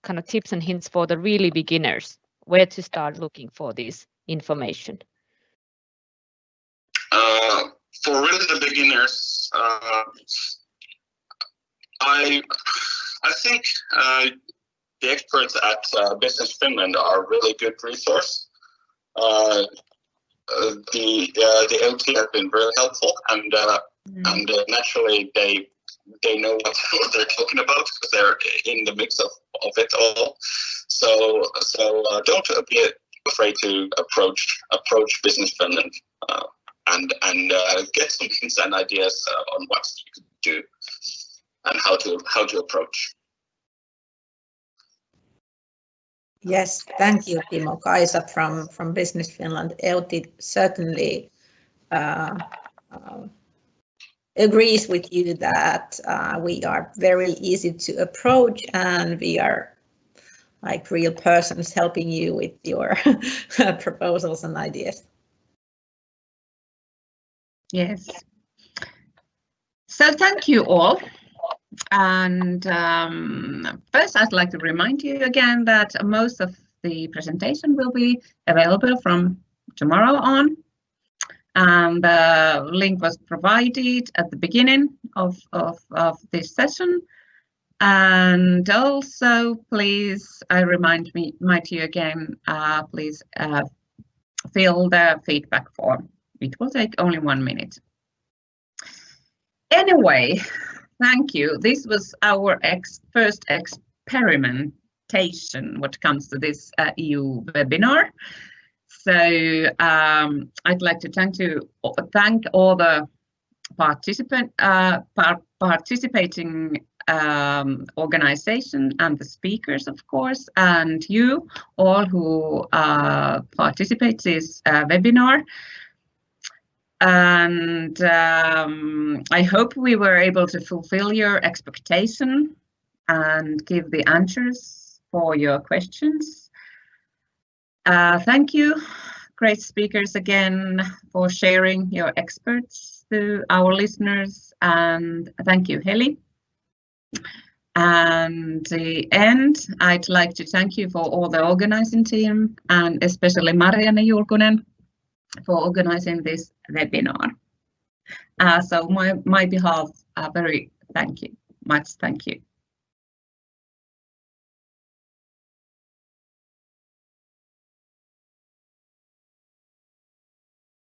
kind of tips and hints for the really beginners, where to start looking for this information? For really the beginners, I think the experts at Business Finland are a really good resource. The LT have been really helpful, and naturally they know what they're talking about because they're in the mix of it all. So don't be afraid to approach Business Finland and get some hints and ideas on what you could do and how to approach. Yes, thank you, Timo. Kaisa from Business Finland. LT certainly agrees with you that we are very easy to approach, and we are like real persons helping you with your proposals and ideas. Yes. So thank you all. And first, I'd like to remind you again that most of the presentation will be available from tomorrow on. And the link was provided at the beginning of this session. And also, please, I remind you again, please fill the feedback form. It will take only 1 minute. Anyway, thank you. This was our first experimentation when it comes to this EU webinar. So I'd like to thank all the participating organization and the speakers, of course, and you all who participate this webinar. And I hope we were able to fulfill your expectation and give the answers for your questions. Thank you, great speakers, again, for sharing your experts to our listeners, and thank you, Heli. And the end, I'd like to thank you for all the organizing team, and especially Marianne Julkunen for organizing this webinar. So my behalf, very thank you, much thank you.